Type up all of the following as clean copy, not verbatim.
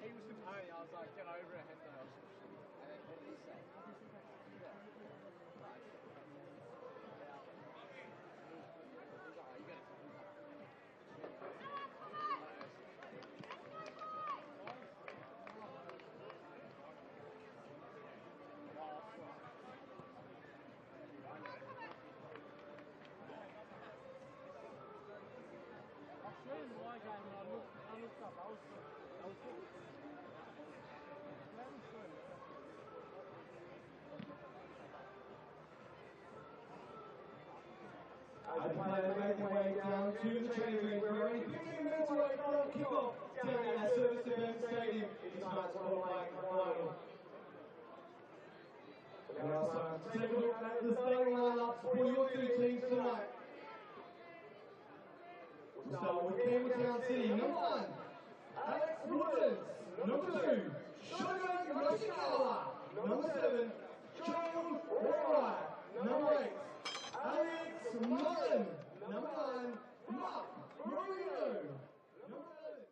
He was comparing, I was like, get over it, and then what did he say? As the players make their way down to the training range, we're only 15 minutes away from kickoff down at Service Event Stadium in tonight's qualifying final. Now it's time to take a look at the starting lineups for your two teams tonight. We'll start with Campbelltown City. Number 1, Alex Woodlands. Number 2, Shogun Yoshikawa. Number 7, Joe O'Reilly. Number 8, Alex Mullen. Number 9, Mark Marino. Number 11.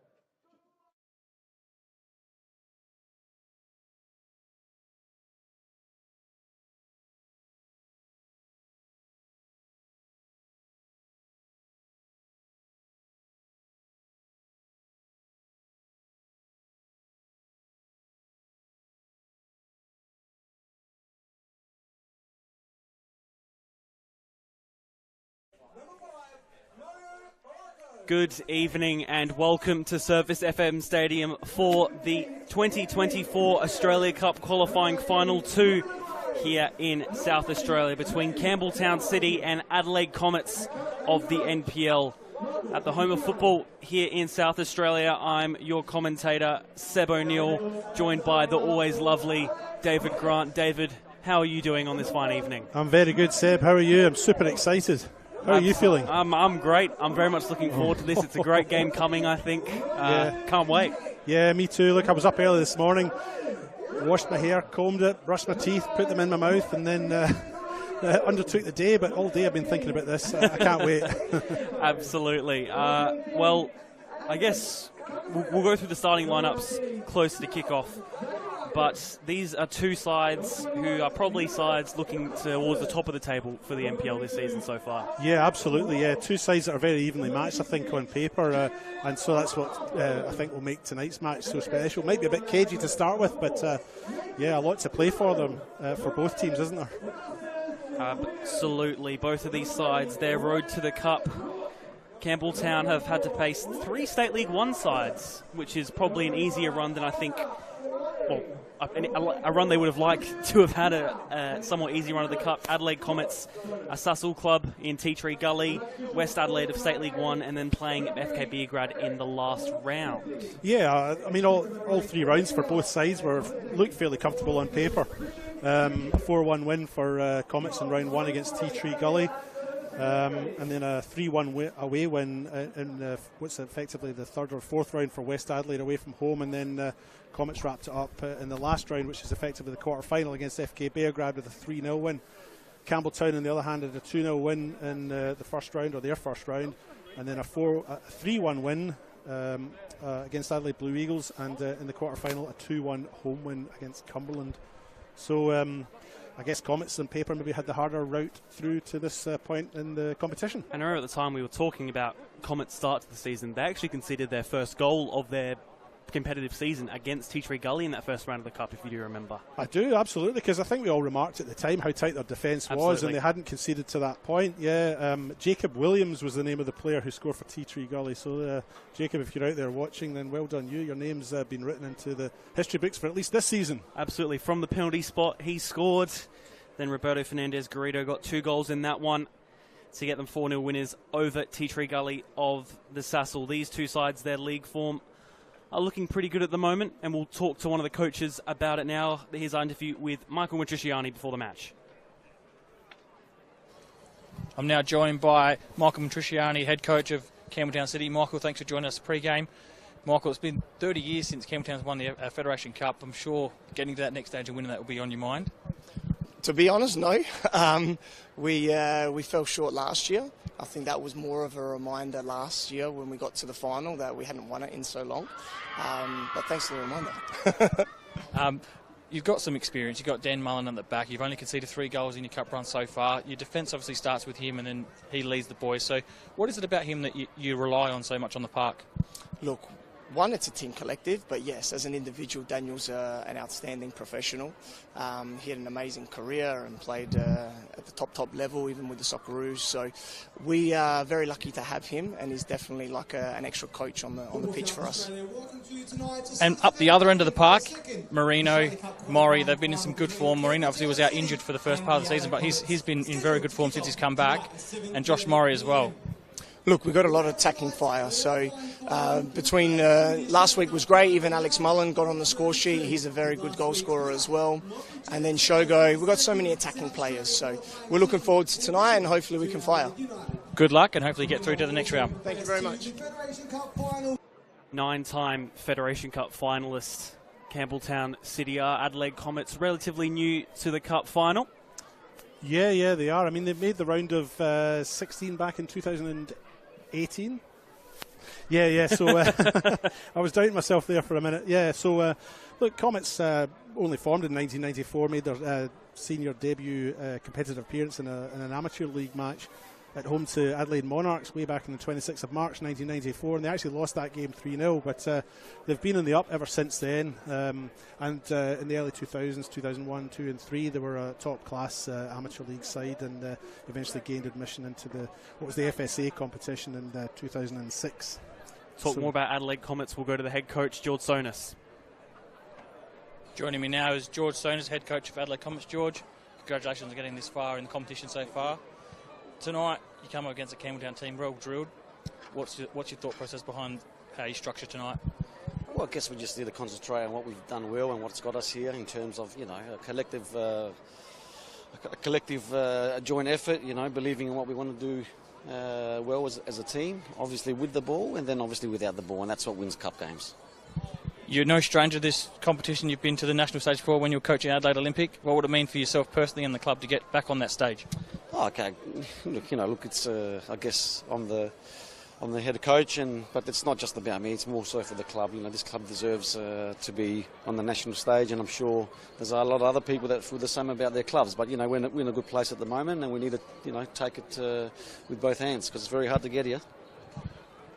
Good evening and welcome to Service FM Stadium for the 2024 Australia Cup qualifying final 2 here in South Australia between Campbelltown City and Adelaide Comets of the NPL. At the home of football here in South Australia, I'm your commentator, Seb O'Neill, joined by the always lovely David Grant. David, how are you doing on this fine evening? I'm very good, Seb. How are you? I'm super excited. How are you feeling? I'm great. I'm very much looking forward to this. It's a great game coming, I think. Can't wait. Yeah, me too. Look, I was up early this morning, washed my hair, combed it, brushed my teeth, put them in my mouth, and then undertook the day. But all day I've been thinking about this. I can't wait. Absolutely. Well, I guess we'll go through the starting lineups close to kick-off. But these are two sides who are probably sides looking towards the top of the table for the NPL this season so far. Yeah, absolutely. Yeah, two sides that are very evenly matched, I think, on paper. And so that's what I think will make tonight's match so special. Might be a bit cagey to start with, but yeah, a lot to play for them, for both teams, isn't there? Absolutely. Both of these sides, their road to the Cup. Campbelltown have had to face 3 State League 1 sides, which is probably an easier run than I think, well, a run they would have liked to have had a somewhat easy run of the Cup. Adelaide Comets, a Sassel club in Tea Tree Gully, West Adelaide of State League 1, and then playing FK Beograd in the last round. Yeah, I mean, all 3 rounds for both sides looked fairly comfortable on paper. A 4-1 win for Comets in round 1 against Tea Tree Gully. And then a 3-1 away win in what's effectively the 3rd or 4th round for West Adelaide away from home, and then Comets wrapped it up in the last round, which is effectively the quarter-final against FK Beograd with a 3-0 win. Campbelltown, on the other hand, had a 2-0 win in the first round, or their first round, and then a 3-1 win against Adelaide Blue Eagles, and in the quarter-final a 2-1 home win against Cumberland. So I guess Comets on paper maybe had the harder route through to this point in the competition. I remember at the time we were talking about Comets' start to the season, they actually conceded their first goal of their competitive season against Tea Tree Gully in that first round of the Cup, if you do remember. I do, absolutely, because I think we all remarked at the time how tight their defence was, and they hadn't conceded to that point. Yeah, Jacob Williams was the name of the player who scored for Tea Tree Gully. So, Jacob, if you're out there watching, then well done you. Your name's been written into the history books for at least this season. Absolutely. From the penalty spot, he scored. Then Roberto Fernandez-Garrido got 2 goals in that one to get them 4-0 winners over Tea Tree Gully of the Sassel. These two sides, their league form are looking pretty good at the moment, and we'll talk to one of the coaches about it now. Here's our interview with Michael Matriciani before the match. I'm now joined by Michael Matriciani, head coach of Campbelltown City. Michael, thanks for joining us pre-game. Michael, it's been 30 years since Campbelltown's won the Federation Cup. I'm sure getting to that next stage and winning that will be on your mind. To be honest, no. We fell short last year. I think that was more of a reminder last year when we got to the final that we hadn't won it in so long. But thanks for the reminder. You've got some experience. You've got Dan Mullen at the back. You've only conceded 3 goals in your cup run so far. Your defence obviously starts with him and then he leads the boys. So what is it about him that you rely on so much on the park? Look, one, it's a team collective, but yes, as an individual, Daniel's an outstanding professional. He had an amazing career and played at the top level, even with the Socceroos. So we are very lucky to have him, and he's definitely like an extra coach on the pitch for us. And up the other end of the park, Marino, Maury, they've been in some good form. Marino obviously was out injured for the first part of the season, but he's been in very good form since he's come back, and Josh Maury as well. Look, we've got a lot of attacking fire. So between last week was great. Even Alex Mullen got on the score sheet. He's a very good goal scorer as well. And then Shogo. We've got so many attacking players. So we're looking forward to tonight and hopefully we can fire. Good luck and hopefully get through to the next round. Thank you very much. 9-time Federation Cup finalists Campbelltown City are. Adelaide Comets relatively new to the Cup final. Yeah, they are. I mean, they've made the round of 16 back in 2018. Yeah. So I was doubting myself there for a minute. Yeah. So look, Comets only formed in 1994, made their senior debut competitive appearance in an amateur league match at home to Adelaide Monarchs way back on the 26th of March 1994, and they actually lost that game 3-0, but they've been on the up ever since then, and in the early 2000s, 2001, 2 and 3, they were a top class amateur league side, and eventually gained admission into what was the FSA competition in 2006. Talk more about Adelaide Comets. We'll go to the head coach, George Sonis. Joining me now is George Sonis, head coach of Adelaide Comets. George, congratulations on getting this far in the competition so far. Tonight, you come up against a Campbelltown team, well drilled. What's your thought process behind how you structure tonight? Well, I guess we just need to concentrate on what we've done well and what's got us here in terms of, a collective joint effort, believing in what we want to do well as a team, obviously with the ball and then obviously without the ball, and that's what wins cup games. You're no stranger to this competition. You've been to the national stage before when you were coaching Adelaide Olympic. What would it mean for yourself personally and the club to get back on that stage? Oh, okay. Look, it's I guess I'm the head coach, but it's not just about me. It's more so for the club. This club deserves to be on the national stage, and I'm sure there's a lot of other people that feel the same about their clubs. But we're in a good place at the moment, and we need to take it with both hands because it's very hard to get here.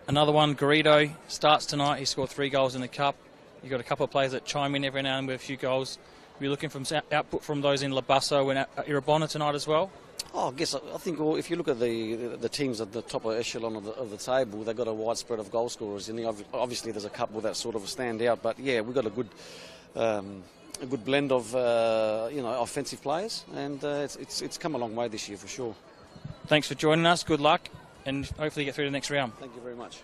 Another one, Garrido starts tonight. He scored 3 goals in the cup. You've got a couple of players that chime in every now and then with a few goals. We're looking for output from those in Labasso and Irabona tonight as well. Oh, I guess I think if you look at the teams at the top of echelon of the table, they've got a wide spread of goal scorers. And obviously, there's a couple that sort of stand out. But yeah, we've got a good blend of offensive players, and it's come a long way this year for sure. Thanks for joining us. Good luck, and hopefully get through to the next round. Thank you very much.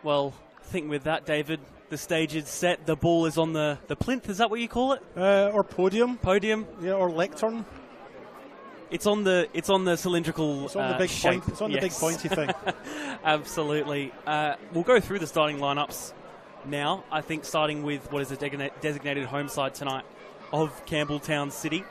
Well, I think with that, David, the stage is set. The ball is on the plinth. Is that what you call it? Or podium. Podium. Yeah, or lectern. It's on the cylindrical It's on the big shape. It's on the big pointy thing. Absolutely. We'll go through the starting lineups now. I think starting with what is a designated home side tonight of Campbelltown City.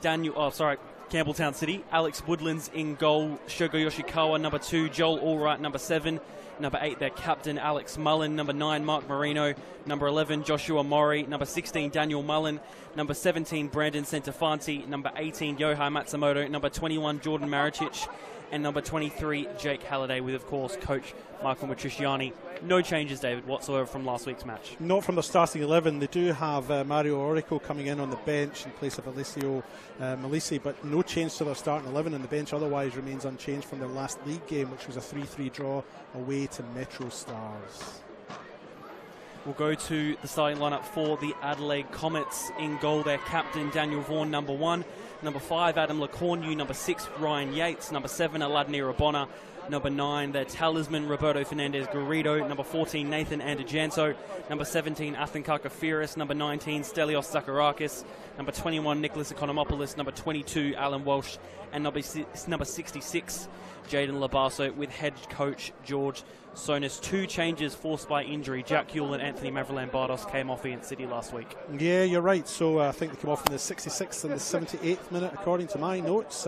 Campbelltown City. Alex Woodlands in goal. Shogo Yoshikawa, number 2. Joel Allwright, number 7. Number 8, their captain, Alex Mullen. Number 9, Mark Marino. Number 11, Joshua Maury. Number 16, Daniel Mullen. Number 17, Brandon Centofanti. Number 18, Yohai Matsumoto. Number 21, Jordan Maricic. And number 23, Jake Halliday, with, of course, coach Michael Matriciani. No changes, David, whatsoever from last week's match. Not from the starting 11. They do have Mario Orico coming in on the bench in place of Alessio Malisi, but no change to their starting 11, and the bench otherwise remains unchanged from their last league game, which was a 3-3 draw away to Metro Stars. We'll go to the starting lineup for the Adelaide Comets. In goal, their captain, Daniel Vaughan, number 1. Number 5, Adam Lecornu. Number 6, Ryan Yates. Number 7, Aladdin Irabona. Number 9, their talisman, Roberto Fernandez Garrido. Number 14, Nathan Andijanto. Number 17, Athan Karkafiris. Number 19, Stelios Zacharakis. Number 21, Nicholas Economopoulos. Number 22, Alan Walsh. And number 66, Jaden Labasso, with head coach George Sonis. 2 changes forced by injury. Jack Yule and Anthony Mavrolambardos came off against City last week. Yeah, you're right. So I think they came off in the 66th and the 78th minute, according to my notes.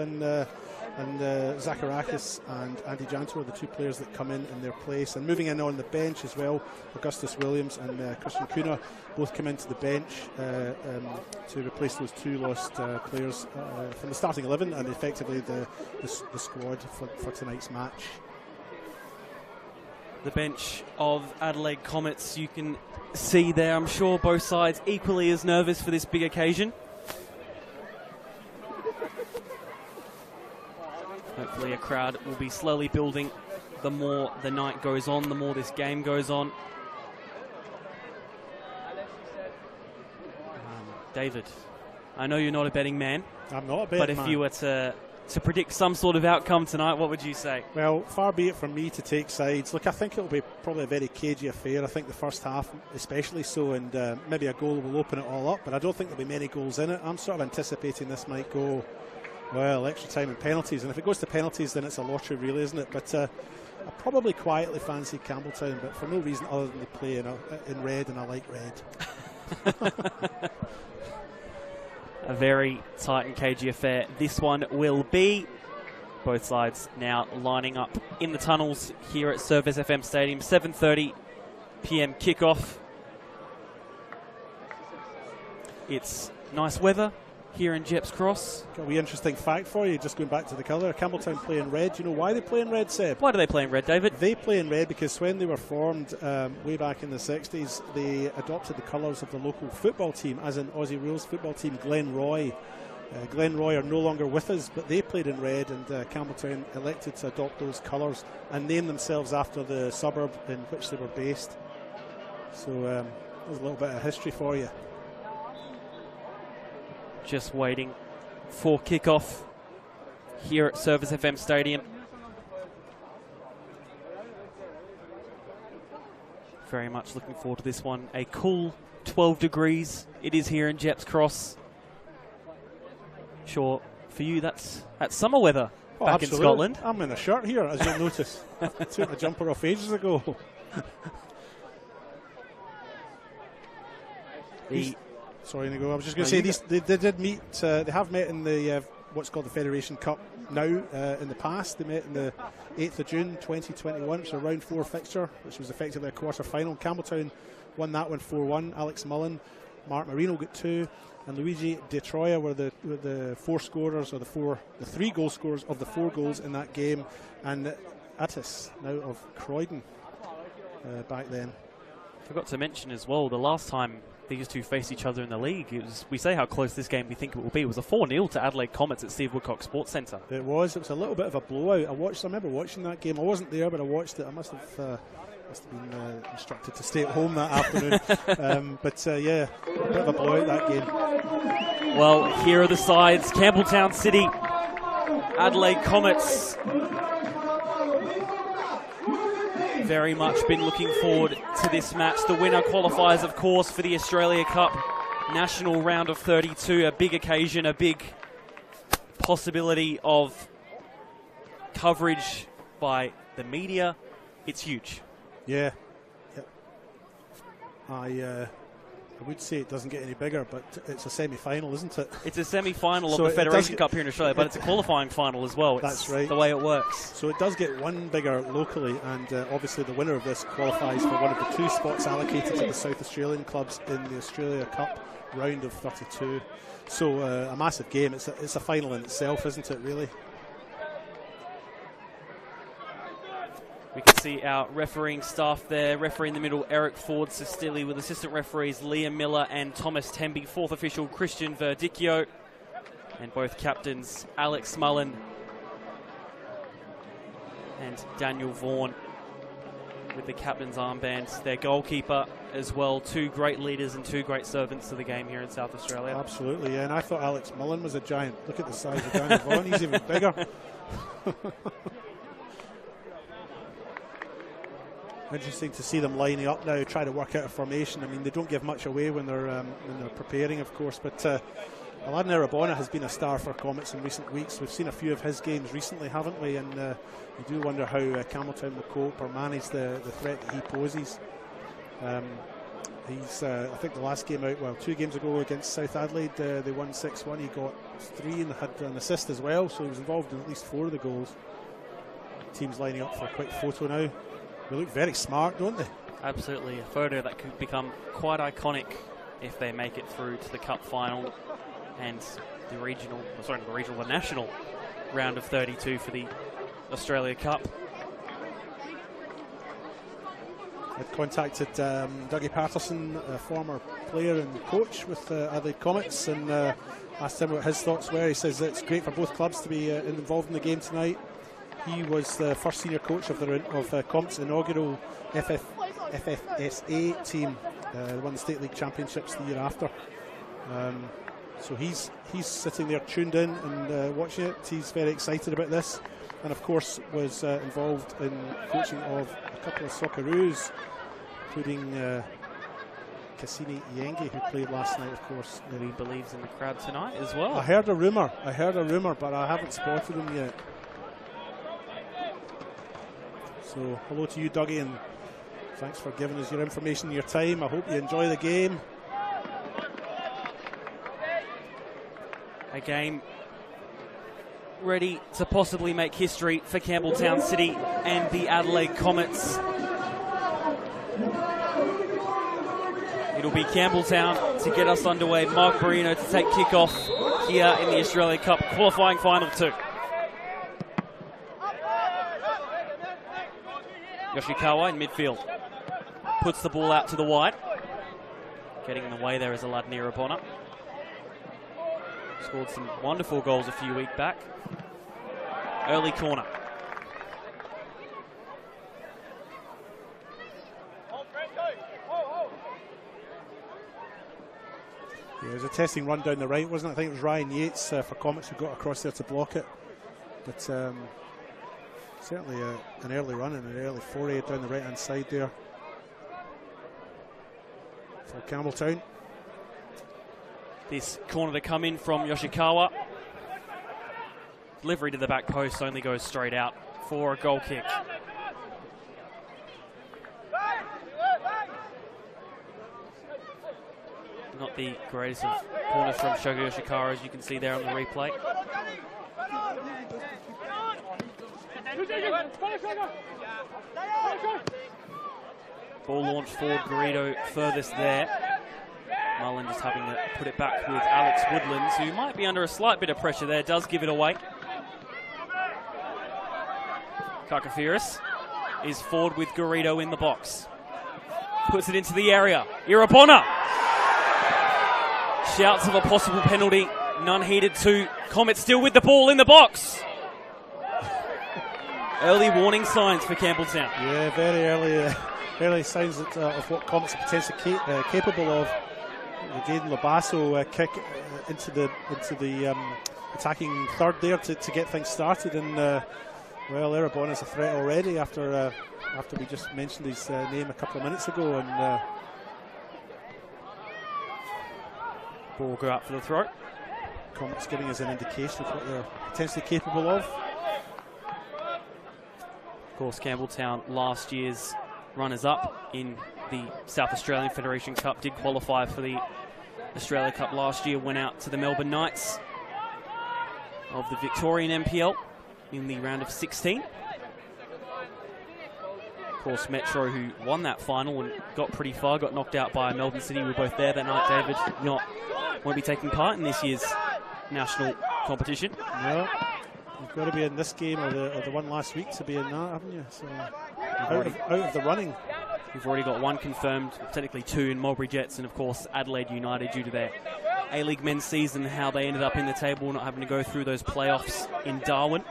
And Zacharakis and Andy Janto are the 2 players that come in their place. And moving in on the bench as well, Augustus Williams and Christian Kuna both come into the bench to replace those 2 lost players from the starting 11 and effectively the squad for tonight's match. The bench of Adelaide Comets, you can see there, I'm sure both sides equally as nervous for this big occasion. Hopefully a crowd will be slowly building the more the night goes on, the more this game goes on. David, I know you're not a betting man. I'm not a betting man. But if you were to predict some sort of outcome tonight, what would you say? Well, far be it from me to take sides. Look, I think it'll be probably a very cagey affair. I think the first half especially so, and maybe a goal will open it all up, but I don't think there'll be many goals in it. I'm sort of anticipating this might go, well, extra time and penalties, and if it goes to penalties then it's a lottery really, isn't it? But I probably quietly fancy Campbelltown, but for no reason other than they play in red and I like red. A very tight and cagey affair this one will be. Both sides now lining up in the tunnels here at Service FM Stadium. 7:30 p.m. kickoff. It's nice weather here in Jeps Cross. Got a wee interesting fact for you, just going back to the colour. Campbelltown play in red. Do you know why they play in red, Seb? Why do they play in red, David? They play in red because when they were formed way back in the 60s, they adopted the colours of the local football team, as in Aussie Rules football team Glenroy. Glenroy are no longer with us, but they played in red, and Campbelltown elected to adopt those colours and name themselves after the suburb in which they were based. So there's a little bit of history for you. Just waiting for kickoff here at Service FM Stadium. Very much looking forward to this one. A cool 12 degrees it is here in Jeps Cross. Sure, for you that's summer weather back absolutely. In Scotland. I'm in a shirt here, as you'll notice. I took my jumper off ages ago. Sorry, Nico. I was just going to say they did meet. They have met in the what's called the Federation Cup now. In the past, they met in the 8th of June 2021, which was a round 4 fixture, which was effectively a quarter final. Campbelltown won that one 4-1. Alex Mullen, Mark Marino got 2, and Luigi De Troia were the 4 scorers, or the 3 goal scorers of the 4 goals in that game. And Attis, now of Croydon, back then. Forgot to mention as well, the last time these two faced each other in the league, we say how close this game we think it will be. It was a 4-0 to Adelaide Comets at Steve Woodcock Sports Centre. It was a little bit of a blowout. I remember watching that game. I wasn't there, but I watched it. I must have been instructed to stay at home that afternoon. Yeah, a bit of a blowout that game. Well, here are the sides. Campbelltown City, Adelaide Comets. Very much been looking forward to this match. The winner qualifies, of course, for the Australia Cup National Round of 32. A big occasion, a big possibility of coverage by the media. It's huge. Yeah. I would say it doesn't get any bigger, but it's a semi-final, isn't it? It's a semi-final of the Federation Cup here in Australia, but it's a qualifying final as well. That's right. The way it works. So it does get one bigger locally, and obviously the winner of this qualifies for one of the 2 spots allocated to the South Australian clubs in the Australia Cup round of 32. So a massive game. It's a final in itself, isn't it, really? We can see our refereeing staff there. Referee in the middle, Eric Ford Sestilli, with assistant referees Liam Miller and Thomas Temby. 4th official, Christian Verdicchio. And both captains, Alex Mullen and Daniel Vaughan, with the captain's armbands. Their goalkeeper as well. 2 great leaders and 2 great servants to the game here in South Australia. Absolutely, yeah. And I thought Alex Mullen was a giant. Look at the size of Daniel Vaughan. He's even bigger. Interesting to see them lining up now, try to work out a formation. I mean, they don't give much away when they're preparing, of course, but Aladdin Irabona has been a star for Comets in recent weeks. We've seen a few of his games recently, haven't we? And you do wonder how Campbelltown will cope or manage the threat that he poses. He's, I think the last game out, well, 2 games ago against South Adelaide, they won 6-1. He got 3 and had an assist as well, so he was involved in at least 4 of the goals. Team's lining up for a quick photo now. They look very smart, don't they? Absolutely, a photo that could become quite iconic if they make it through to the Cup final and the national round of 32 for the Australia Cup. I'd contacted Dougie Patterson, a former player and coach with Adelaide Comets, and asked him what his thoughts were. He says it's great for both clubs to be involved in the game tonight. He was the first senior coach of Comets' inaugural FFSA team, won the State League Championships the year after. So he's sitting there tuned in and watching it. He's very excited about this, and of course was involved in coaching of a couple of Socceroos, including Cassini Iengi, who played last night, of course. He believes in the crowd tonight as well. I heard a rumour, but I haven't spotted him yet. So hello to you, Dougie, and thanks for giving us your information and your time. I hope you enjoy the game. A game ready to possibly make history for Campbelltown City and the Adelaide Comets. It'll be Campbelltown to get us underway. Mark Barino to take kickoff here in the Australia Cup qualifying final 2. Yoshikawa in midfield. Puts the ball out to the wide. Getting in the way there is Aladdin Irabona. Scored some wonderful goals a few weeks back. Early corner. Yeah, it was a testing run down the right, wasn't it? I think it was Ryan Yates for Comets who got across there to block it. But certainly an early run and an early foray down the right-hand side there for Campbelltown. This corner to come in from Yoshikawa. Delivery to the back post only goes straight out for a goal kick. Not the greatest of corners from Shogo Yoshikawa, as you can see there on the replay. Ball launched forward, Garrido furthest there. Mullen just having to put it back with Alex Woodlands, who might be under a slight bit of pressure there, does give it away. Kakafiris is forward with Garrido in the box. Puts it into the area. Irabona! Shouts of a possible penalty, none heeded to Comets still with the ball in the box. Early warning signs for Campbelltown. Yeah, very early signs of what Comets are potentially capable of. The Jaden Labasso kick into the attacking third there to get things started, and well, Irabona's a threat already after we just mentioned his name a couple of minutes ago, and ball go out for the throw. Comets giving us an indication of what they're potentially capable of. Of course, Campbelltown, last year's runners-up in the South Australian Federation Cup, did qualify for the Australia Cup last year, went out to the Melbourne Knights of the Victorian NPL in the round of 16. Of course, Metro, who won that final and got pretty far, got knocked out by Melbourne City. We were both there that night, David. Won't be taking part in this year's national competition. No, you've got to be in this game or the one last week to be in that, haven't you? So out of the running. We've already got one confirmed, technically 2 in Mulberry Jets, and of course Adelaide United, due to their A-League men's season, how they ended up in the table, not having to go through those playoffs in Darwin.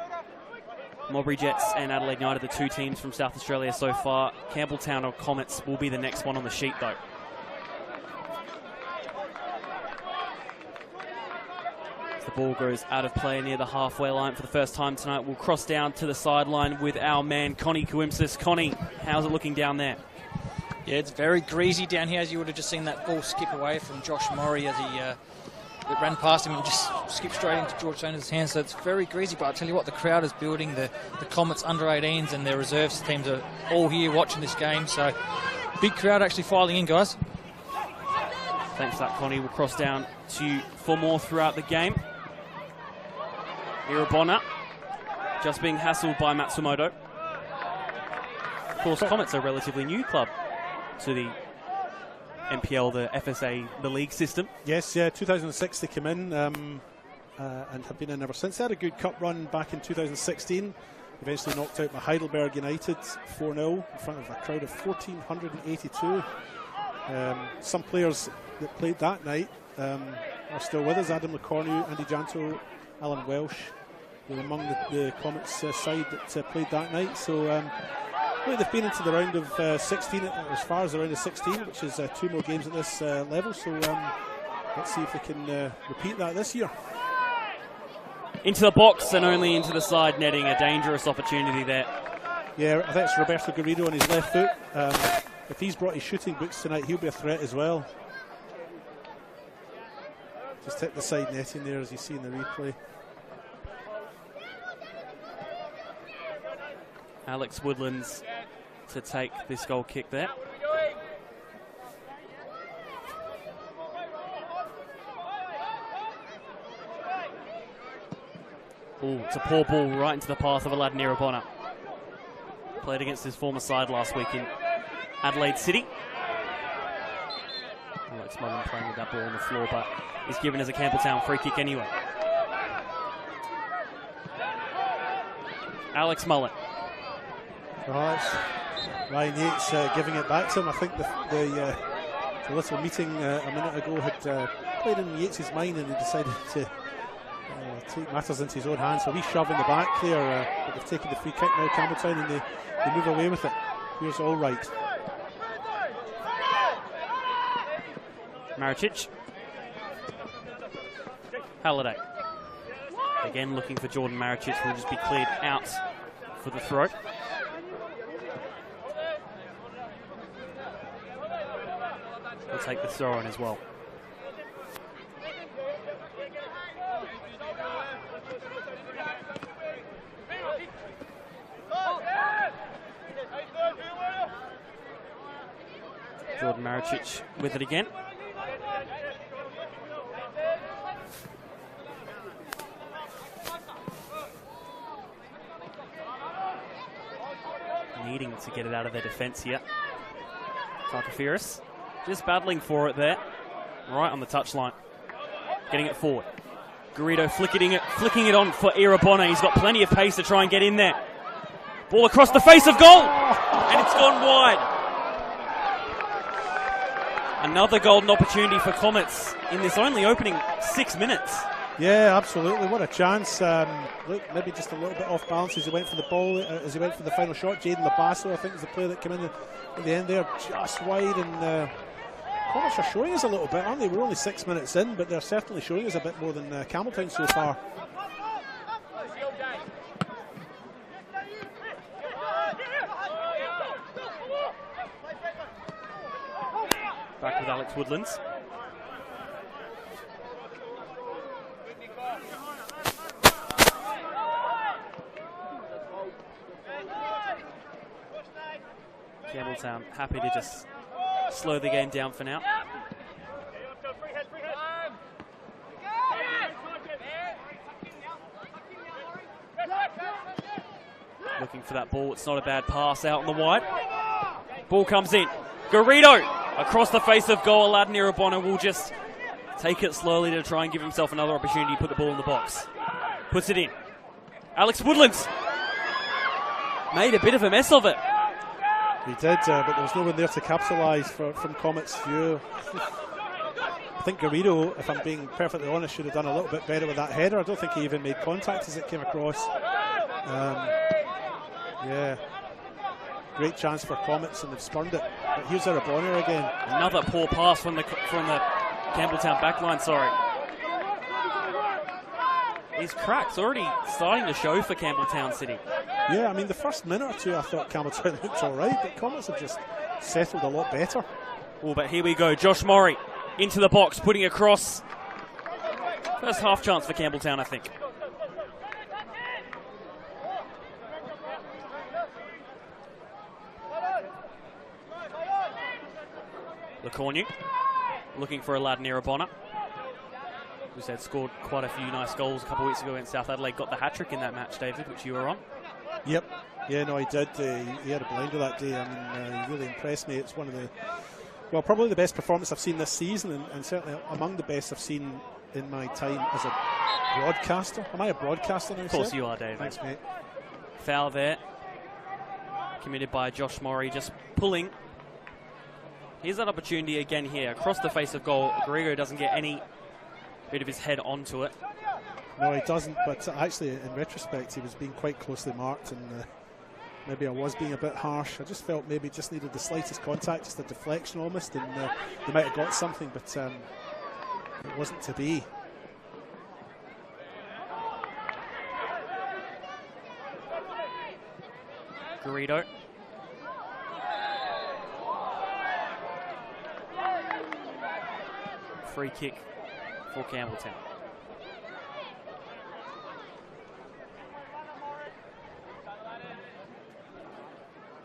Mulberry Jets and Adelaide United, the 2 teams from South Australia so far. Campbelltown or Comets will be the next one on the sheet, though. The ball goes out of play near the halfway line for the first time tonight. We'll cross down to the sideline with our man, Connie Kuimsis. Connie, how's it looking down there? Yeah, it's very greasy down here, as you would have just seen that ball skip away from Josh Murray as he ran past him and just skipped straight into George Saunders' hands. So it's very greasy, but I tell you what, the crowd is building. The Comets under-18s and their reserves teams are all here watching this game. So big crowd actually filing in, guys. Thanks for that, Connie. We'll cross down for more throughout the game. Irabona just being hassled by Matsumoto. Of course, Comets are a relatively new club to the NPL, the FSA, the league system. Yes, yeah, 2006 they came in and have been in ever since. They had a good cup run back in 2016. Eventually knocked out by Heidelberg United 4-0 in front of a crowd of 1,482. Some players that played that night are still with us. Adam LeCornu, Andy Janto, Alan Welsh. They were among the Comets side that played that night. So they've been into the round of 16, as far as the round of 16, which is 2 more games at this level. So let's see if they can repeat that this year. Into the box and only into the side netting. A dangerous opportunity there. Yeah, I think it's Roberto Garrido on his left foot. If he's brought his shooting boots tonight, he'll be a threat as well. Just hit the side netting there, as you see in the replay. Alex Woodlands to take this goal kick there. Oh, it's a poor ball right into the path of Aladdin Irabona. Played against his former side last week in Adelaide City. Alex Mullen playing with that ball on the floor, but is given as a Campbelltown free kick anyway. Alex Mullen. Oh, it's Ryan Yates giving it back to him. I think the little meeting a minute ago had played in Yates' mind, and he decided to take matters into his own hands. So we shove in the back there, but they've taken the free kick now, Campbelltown, and they move away with it. Here's all right. Maricic. Halliday. Again looking for Jordan Maricic, who will just be cleared out for the throw. We'll take the throw in as well. Jordan Maricic with it again. Needing to get it out of their defence here. Tarkafiris just battling for it there, right on the touchline, getting it forward. Garrido flicking it on for Irabona. He's got plenty of pace to try and get in there. Ball across the face of goal, and it's gone wide. Another golden opportunity for Comets in this only opening 6 minutes. Yeah, absolutely. What a chance. Look, maybe just a little bit off balance as he went for the ball, as he went for the final shot. Jaden Labasso, I think, is the player that came in at the end there, just wide. And Comets are showing us a little bit, aren't they? We're only 6 minutes in, but they're certainly showing us a bit more than Campbelltown so far. Back with Alex Woodlands. Campbelltown happy to just slow the game down for now. Looking for that ball. It's not a bad pass out on the wide. Ball comes in. Garrido across the face of goal. Aladdin Irabona will just take it slowly to try and give himself another opportunity to put the ball in the box. Puts it in. Alex Woodlands made a bit of a mess of it. He did, but there was no one there to capitalise from Comets' view. I think Garrido, if I'm being perfectly honest, should have done a little bit better with that header. I don't think he even made contact as it came across. Yeah, great chance for Comets, and they've spurned it. But here's Irabona again. Another poor pass from the Campbelltown backline. Sorry. his crack's already starting to show for Campbelltown City. Yeah, I mean, the first minute or two I thought Campbelltown looked all right, but Comets have just settled a lot better. Oh, but here we go. Josh Murray into the box, putting across. First half chance for Campbelltown, I think. Lacornu looking for a lad near Bonner, who said scored quite a few nice goals a couple of weeks ago in South Adelaide. Got the hat-trick in that match, David, which you were on. Yep. Yeah, no, he did. He had a blinder that day. I mean, he really impressed me. It's one of the, well, probably the best performance I've seen this season, and certainly among the best I've seen in my time as a broadcaster. Am I a broadcaster now? Of course you are, David. Thanks, mate. Foul there, committed by Josh Murray, just pulling. Here's that opportunity again here, across the face of goal. Grego doesn't get any bit of his head onto it. No, he doesn't, but actually, in retrospect, he was being quite closely marked, and maybe I was being a bit harsh. I just felt maybe just needed the slightest contact, just a deflection almost, and they might have got something, but it wasn't to be. Garrido. Free kick for Campbelltown.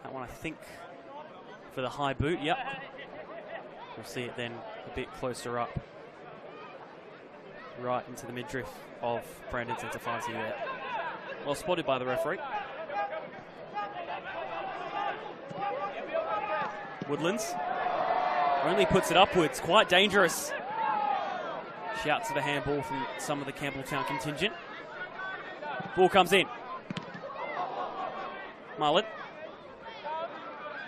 That one, I think, for the high boot. Yep. We'll see it then a bit closer up. Right into the midriff of Brandon Centofanti there. Well spotted by the referee. Woodlands only puts it upwards. Quite dangerous. Shouts of a handball from some of the Campbelltown contingent. Ball comes in. Mullen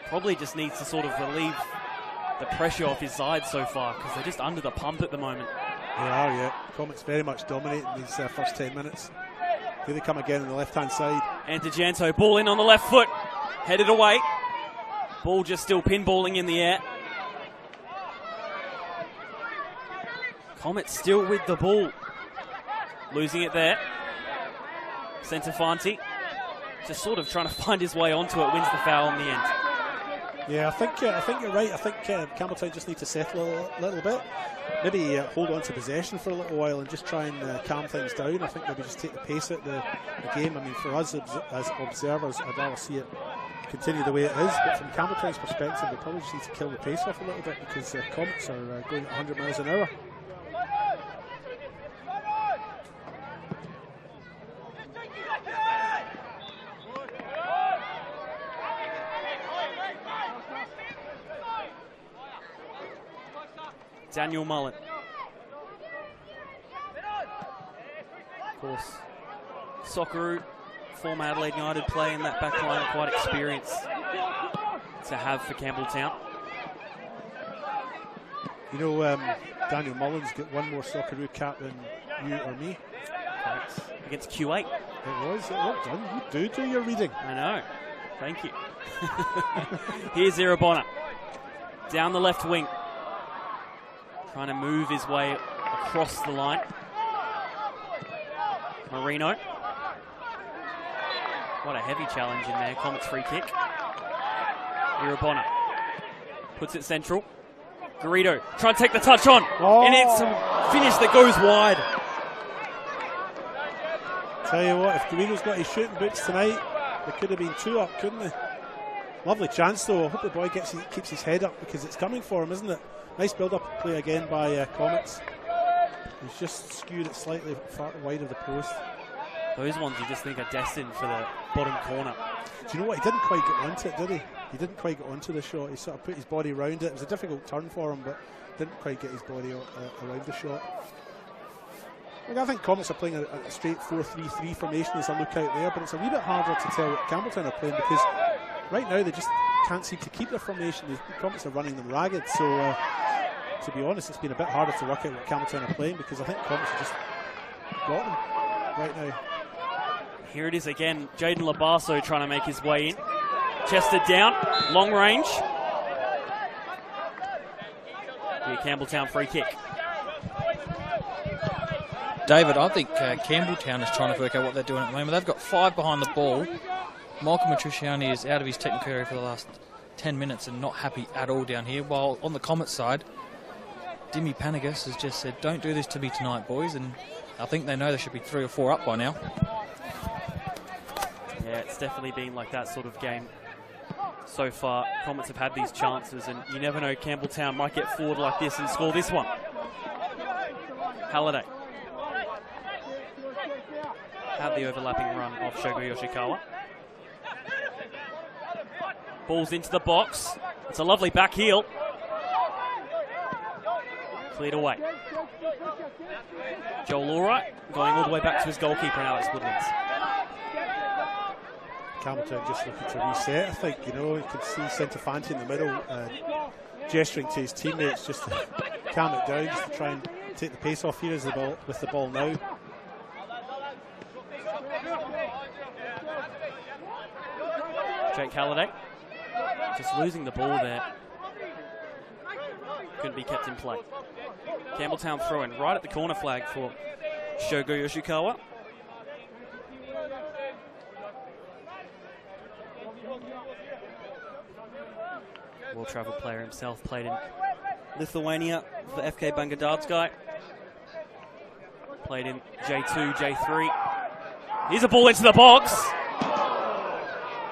probably just needs to sort of relieve the pressure off his side so far, because they're just under the pump at the moment. They are, yeah. Comets very much dominating these first 10 minutes. Here they come again on the left-hand side. And DeGianto, ball in on the left foot. Headed away. Ball just still pinballing in the air. Comets still with the ball. Losing it there. Centofanti just sort of trying to find his way onto it. Wins the foul in the end. Yeah, I think you're right. I think Campbelltown just need to settle a little bit. Maybe hold on to possession for a little while and just try and calm things down. I think maybe just take the pace out the game. I mean, for us as observers, I'd rather see it continue the way it is. But from Campbelltown's perspective, they probably just need to kill the pace off a little bit, because Comets are going at 100 miles an hour. Daniel Mullen. Of course, Socceroo, former Adelaide United player in that back line, quite experienced to have for Campbelltown. You know, Daniel Mullen's got one more Socceroo cap than you or me. Correct. Against Q8. It was. Well done. You do your reading. I know. Thank you. Here's Irabona. Down the left wing. Trying to move his way across the line. Marino. What a heavy challenge in there. Comets free kick. Irabona puts it central. Garrido trying to take the touch on. Oh. And it's a finish that goes wide. Tell you what, if Garrido's got his shooting boots tonight, there could have been two up, couldn't they? Lovely chance though. I hope the boy keeps his head up, because it's coming for him, isn't it? Nice build-up play again by Comets. He's just skewed it slightly far wide of the post. Those ones you just think are destined for the bottom corner. Do you know what? He didn't quite get onto it, did he? He didn't quite get onto the shot. He sort of put his body around it. It was a difficult turn for him, but didn't quite get his body around the shot. Look, I think Comets are playing a straight 4-3-3 formation as I look out there, but it's a wee bit harder to tell what Campbelltown are playing, because right now they just can't seem to keep their formation. The Comets are running them ragged, so to be honest, it's been a bit harder to work out what Campbelltown are playing, because I think Comets are just got them right now. Here it is again. Jaden Labasso trying to make his way in. Chested down, long range. Be a Campbelltown free kick. David, I think Campbelltown is trying to work out what they're doing at the moment. They've got 5 behind the ball. Michael Matriciani is out of his technical area for the last 10 minutes and not happy at all down here. While on the Comets side, Dimmy Panagas has just said, don't do this to me tonight, boys. And I think they know they should be 3 or 4 up by now. Yeah, it's definitely been like that sort of game so far. Comets have had these chances, and you never know, Campbelltown might get forward like this and score this one. Halliday had the overlapping run of Shogo Yoshikawa. Ball's into the box. It's a lovely back heel. Cleared away. Joel Allwright going all the way back to his goalkeeper, Alex Woodlands. Campbelltown just looking to reset, I think. You know, you can see Centofanti in the middle gesturing to his teammates just to calm it down, just to try and take the pace off here as the ball, with the ball now. Jake Halliday just losing the ball there. Couldn't be kept in play. Campbelltown throwing right at the corner flag for Shogo Yoshikawa. Well-travelled player himself, played in Lithuania for FK Bangadardskai. Played in J2, J3. Here's a ball into the box.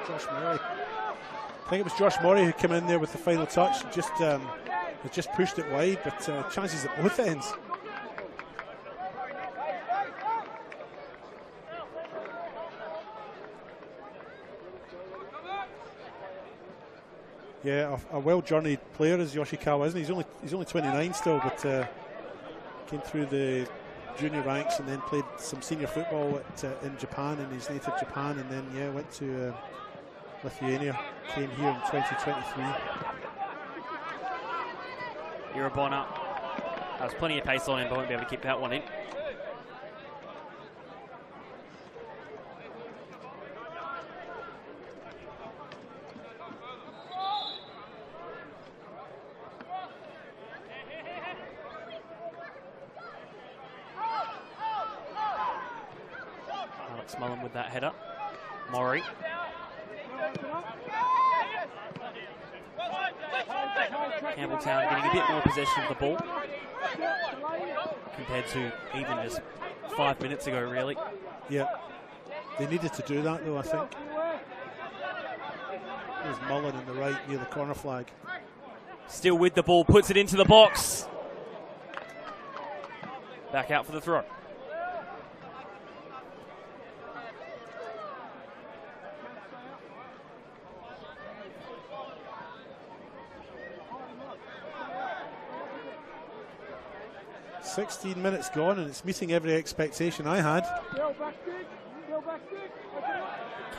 Josh Murray. I think it was Josh Murray who came in there with the final touch. Just pushed it wide, but chances at both ends. Yeah, a well-journeyed player is Yoshikawa, isn't he? He's only 29 still, but came through the junior ranks and then played some senior football in Japan, in his native Japan, and then went to Lithuania. Came here in 2023. Irabona has plenty of pace on him, but won't be able to keep that one in. Alex Mullen with that header. Maury. Campbelltown getting a bit more possession of the ball compared to even just 5 minutes ago, really. Yeah, they needed to do that though, I think. There's Mullen in the right near the corner flag. Still with the ball, puts it into the box. Back out for the throw. $16 minutes gone, and it's meeting every expectation I had.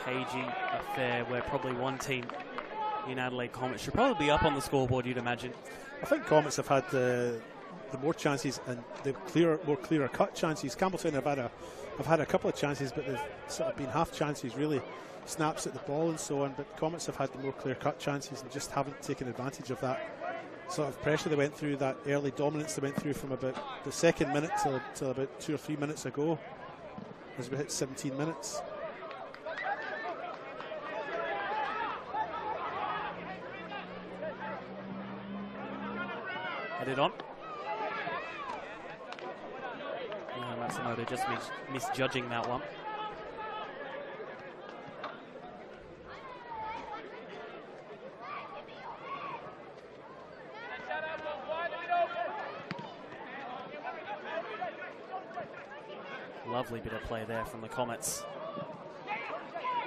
Cagey affair where probably one team in Adelaide, Comets, should probably be up on the scoreboard, you'd imagine. I think Comets have had the more chances and the more clearer cut chances. Campbelltown have had a couple of chances, but they've sort of been half chances, really, snaps at the ball and so on. But Comets have had the more clear cut chances and just haven't taken advantage of that sort of pressure they went through, that early dominance they went through from about the second minute till about 2 or 3 minutes ago, as we hit 17 minutes. Headed on. No, Matsumoto just misjudging that one. Lovely bit of play there from the Comets.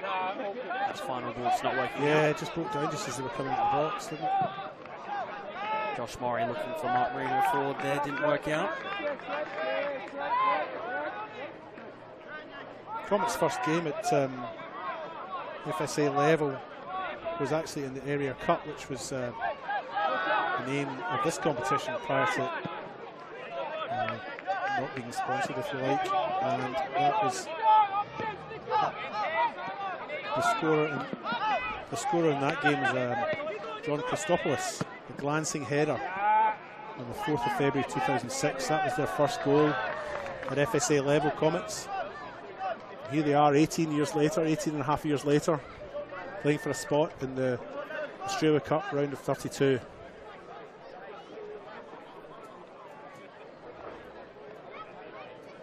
That final ball just not working. Yeah, it just broke down just as they were coming into the box, didn't it? Josh Murray looking for Mark Marino forward there, didn't work out. Comets' first game at FSA level was actually in the Area Cup, which was the name of this competition prior to not being sponsored, if you like, and that was the scorer in that game was John Christopoulos, the glancing header on the 4th of February 2006. That was their first goal. at FSA level, Comets. Here they are 18 and a half years later, playing for a spot in the Australia Cup round of 32.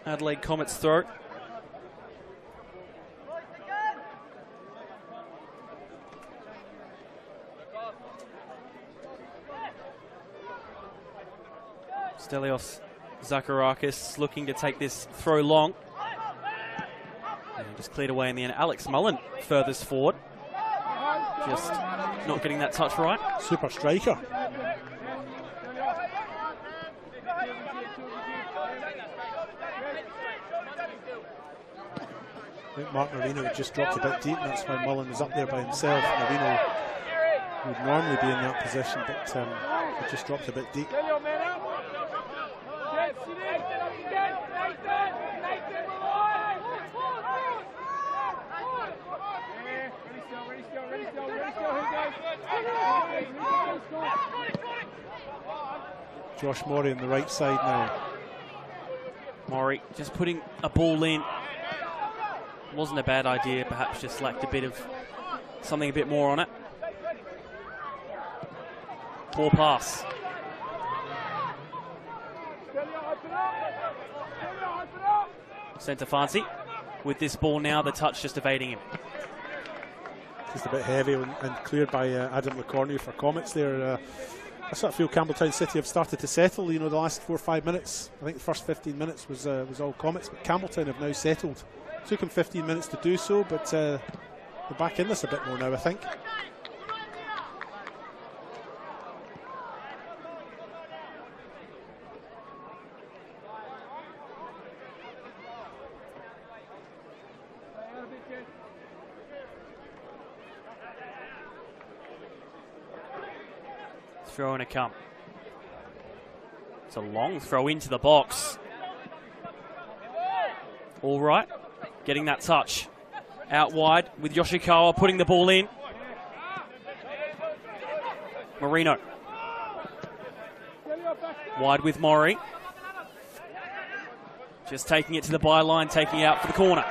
Adelaide Comets throw. Stelios Zacharakis looking to take this throw long. And just cleared away in the end. Alex Mullen furthest forward. Just not getting that touch right. Super striker. I think Mark Marino had just dropped a bit deep, and that's why Mullen was up there by himself. Marino would normally be in that position, but he just dropped a bit deep. Josh Morey on the right side now. Morey just putting a ball in. Wasn't a bad idea, perhaps just lacked a bit of something a bit more on it. Poor pass. Centre Fancy with this ball now, the touch just evading him. Just a bit heavy and cleared by Adam LeCornu for Comets there. I sort of feel Campbelltown City have started to settle, you know, the last 4 or 5 minutes. I think the first 15 minutes was all Comets, but Campbelltown have now settled. Took them 15 minutes to do so, but they're back in this a bit more now, I think. Throw in a come. It's a long throw into the box. All right. Getting that touch. Out wide with Yoshikawa putting the ball in. Marino. Wide with Mori. Just taking it to the byline, taking it out for the corner.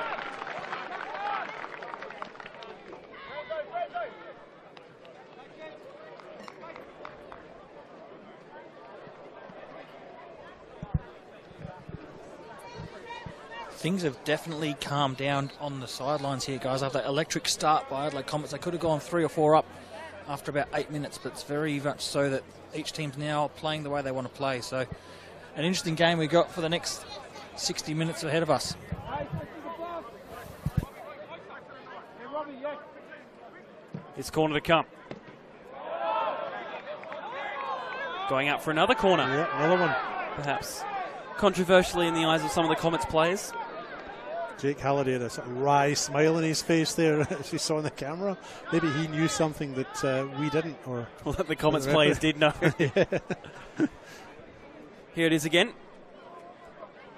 Things have definitely calmed down on the sidelines here, guys. After that electric start by Adelaide Comets, they could have gone 3 or 4 up after about 8 minutes, but it's very much so that each team's now playing the way they want to play. So an interesting game we got for the next 60 minutes ahead of us. It's corner to come. Going out for another corner. Yeah, another one. Perhaps controversially in the eyes of some of the Comets players. Jake Halliday had a sort of wry smile on his face there, as we saw on the camera. Maybe he knew something that we didn't, or well, that the Comets players did know. Yeah. Here it is again.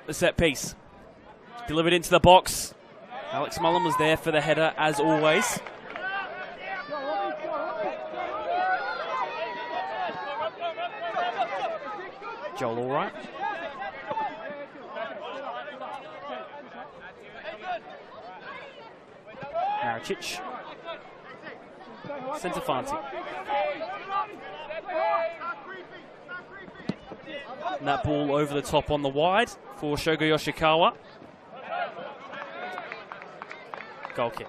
The set piece. Delivered into the box. Alex Mullen was there for the header, as always. Joel all right. Maricic. Centre Fanti. And that ball over the top on the wide for Shogo Yoshikawa. Goal kick.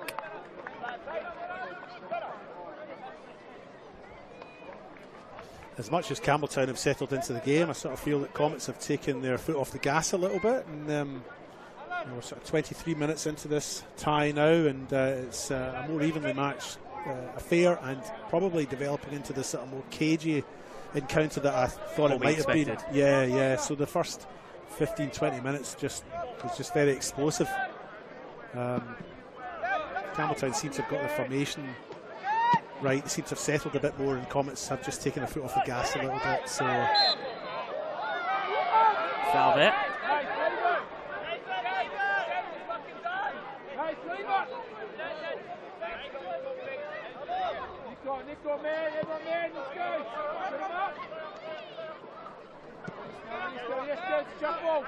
As much as Campbelltown have settled into the game, I sort of feel that Comets have taken their foot off the gas a little bit. And we're sort of 23 minutes into this tie now, and it's a more evenly matched affair, and probably developing into this sort of more cagey encounter that I thought it might have been. Yeah. So the first 15-20 minutes was just very explosive. Campbelltown seems to have got their formation right. They seem to have settled a bit more, and Comets have just taken their foot off the gas a little bit. So foul there. Nico, man, everyone man, let's go. Put him up. Let's go, jump ball.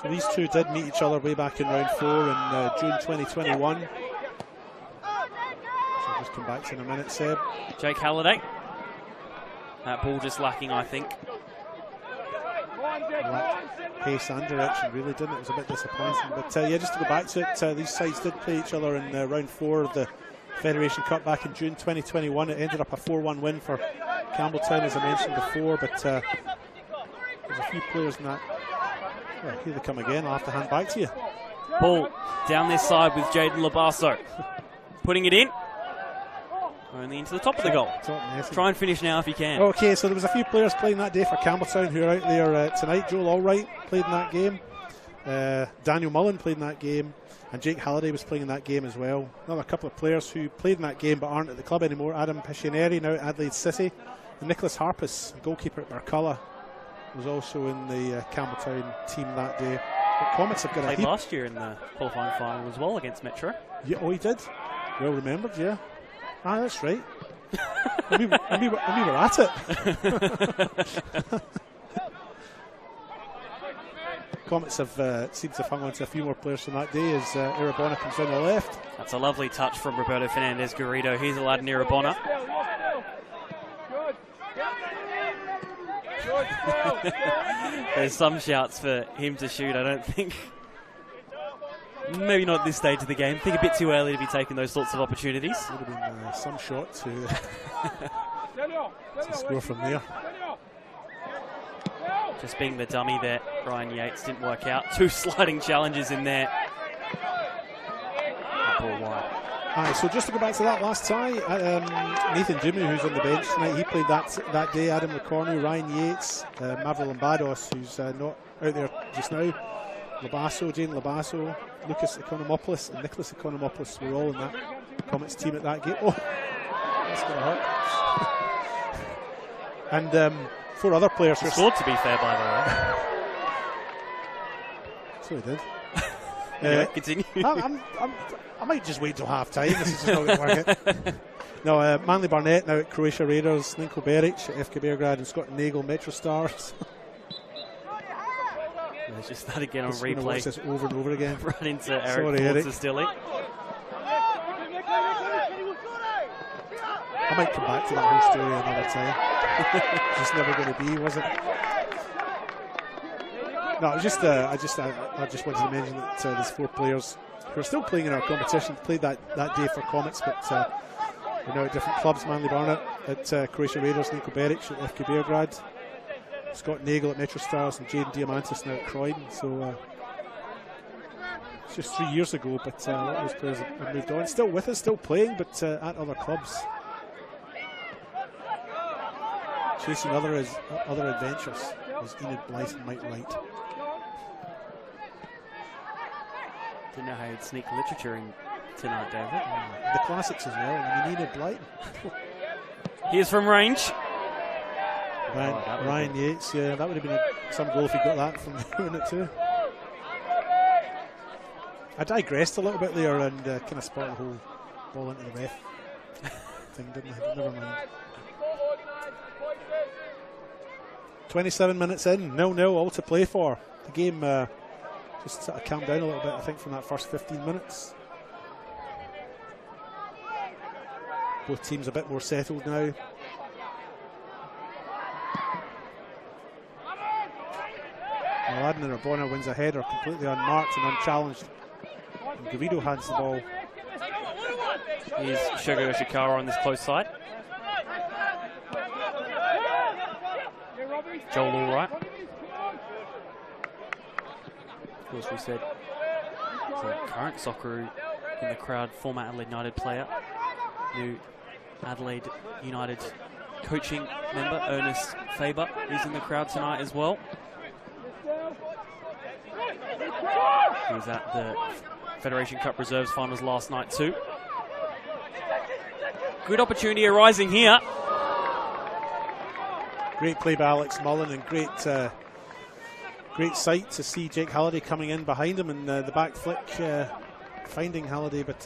So these two did meet each other way back in round 4 in June 2021. So I'll just come back to in a minute, Seb. Jake Halliday. That ball just lacking, I think. Lacked pace and direction, really, didn't it? It was a bit disappointing. But yeah, just to go back to it, these sides did play each other in round 4 of the Federation Cup back in June 2021. It ended up a 4-1 win for Campbelltown, as I mentioned before. But there's a few players in that. Well, here they come again. I'll have to hand back to you. Ball down this side with Jaden Labasso. Putting it in. Only into the top of the goal. Try and finish now if you can. Okay, so there was a few players playing that day for Campbelltown who are out there tonight. Joel Allwright played in that game. Daniel Mullen played in that game. And Jake Halliday was playing in that game as well. Another couple of players who played in that game but aren't at the club anymore. Adam Piscineri, now at Adelaide City. And Nicholas Harpus, goalkeeper at Barculla, was also in the Campbelltown team that day. But Comets have got played last year in the qualifying final as well against Metro. Yeah, oh, he did. Well remembered, yeah. Ah, that's right. we were at it. Comets have seemed to have hung on to a few more players from that day as Irabona comes down the left. That's a lovely touch from Roberto Fernandez Garrido. He's allowed in Irabona. There's some shouts for him to shoot, I don't think. Maybe not at this stage of the game. I think a bit too early to be taking those sorts of opportunities. Would have been some shot to score from there. Just being the dummy there, Ryan Yates didn't work out. 2 sliding challenges in there. Ball wide. Aye, so just to go back to that last tie, Nathan Dumu, who's on the bench tonight, he played that day. Adam McCornu, Ryan Yates, Maverick Lombados, who's not out there just now. Labasso, Jane Labasso, Lucas Economopoulos and Nicholas Economopoulos were all in that Comets team at that game. Oh, that's going to hurt. And 4 other players were scored, to be fair, by the way. So he did. Anyway, continue. I might just wait till half time. This is just not going to work out. No, Manly Barnett now at Croatia Raiders, Ninko Beric at FK Beograd, and Scott Nagel, Metro Stars. Let's just that again on just replay. Watch this over and over again. Right into Eric Stilly. I might come back to that whole story another time. It's just never going to be, was it? No, it was just I just wanted to mention that there's 4 players who are still playing in our competition. Played that day for Comets, but they're now at different clubs. Manly Barnett at Croatia Raiders, Ninko Beric at FK Beograd, Scott Nagel at Metro Stars, and Jaden Diamantis now at Croydon. So it's just 3 years ago, but a lot of those players have moved on. Still with us, still playing, but at other clubs. Chasing other adventures as Enid Blythe and Mike Wright. Didn't know how you'd sneak literature in tonight, David. The classics as well. I mean, Enid Blythe. Here's from range. Ryan Yates, yeah, that would have been some goal if he got that from doing it too. I digressed a little bit there and kind of spot the whole ball into the ref thing, didn't I? Never mind. 27 minutes in, 0-0, all to play for. The game just sort of calmed down a little bit, I think, from that first 15 minutes. Both teams a bit more settled now. Aladdin and Rabona wins a header completely unmarked and unchallenged. And Garrido hands the ball. Here's Shogo Ishikawa on this close side. Joel Allwright. Of course, we said the current Socceroo in the crowd, former Adelaide United player, new Adelaide United coaching member, Ernest Faber, is in the crowd tonight as well. He was at the Federation Cup Reserves finals last night too. Good opportunity arising here. Great play by Alex Mullen and great sight to see Jake Halliday coming in behind him and the back flick finding Halliday, but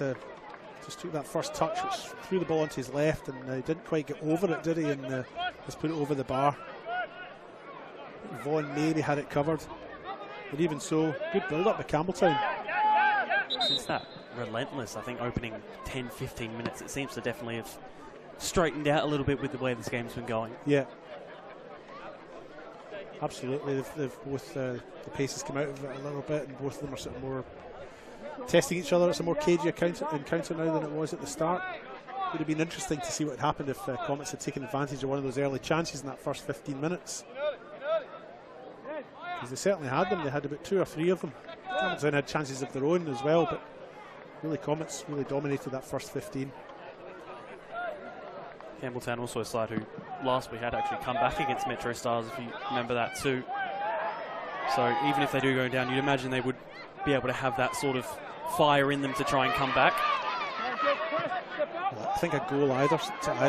just took that first touch which threw the ball onto his left and didn't quite get over it, did he? And just put it over the bar. Vaughan maybe had it covered. But even so, good build-up by Campbelltown. Since that relentless, I think, opening 10-15 minutes, it seems to definitely have straightened out a little bit with the way this game's been going. Yeah. Absolutely. They've both, the pace has come out of it a little bit, and both of them are sort of more testing each other. It's a more cagey encounter now than it was at the start. It would have been interesting to see what had happened if Comets had taken advantage of one of those early chances in that first 15 minutes. Because they certainly had them. They had about 2 or 3 of them. Campbelltown had chances of their own as well, but really Comets really dominated that first 15. Campbelltown also a side who last week had actually come back against Metro Stars, if you remember that too. So even if they do go down, you'd imagine they would be able to have that sort of fire in them to try and come back. Well, I think a goal to either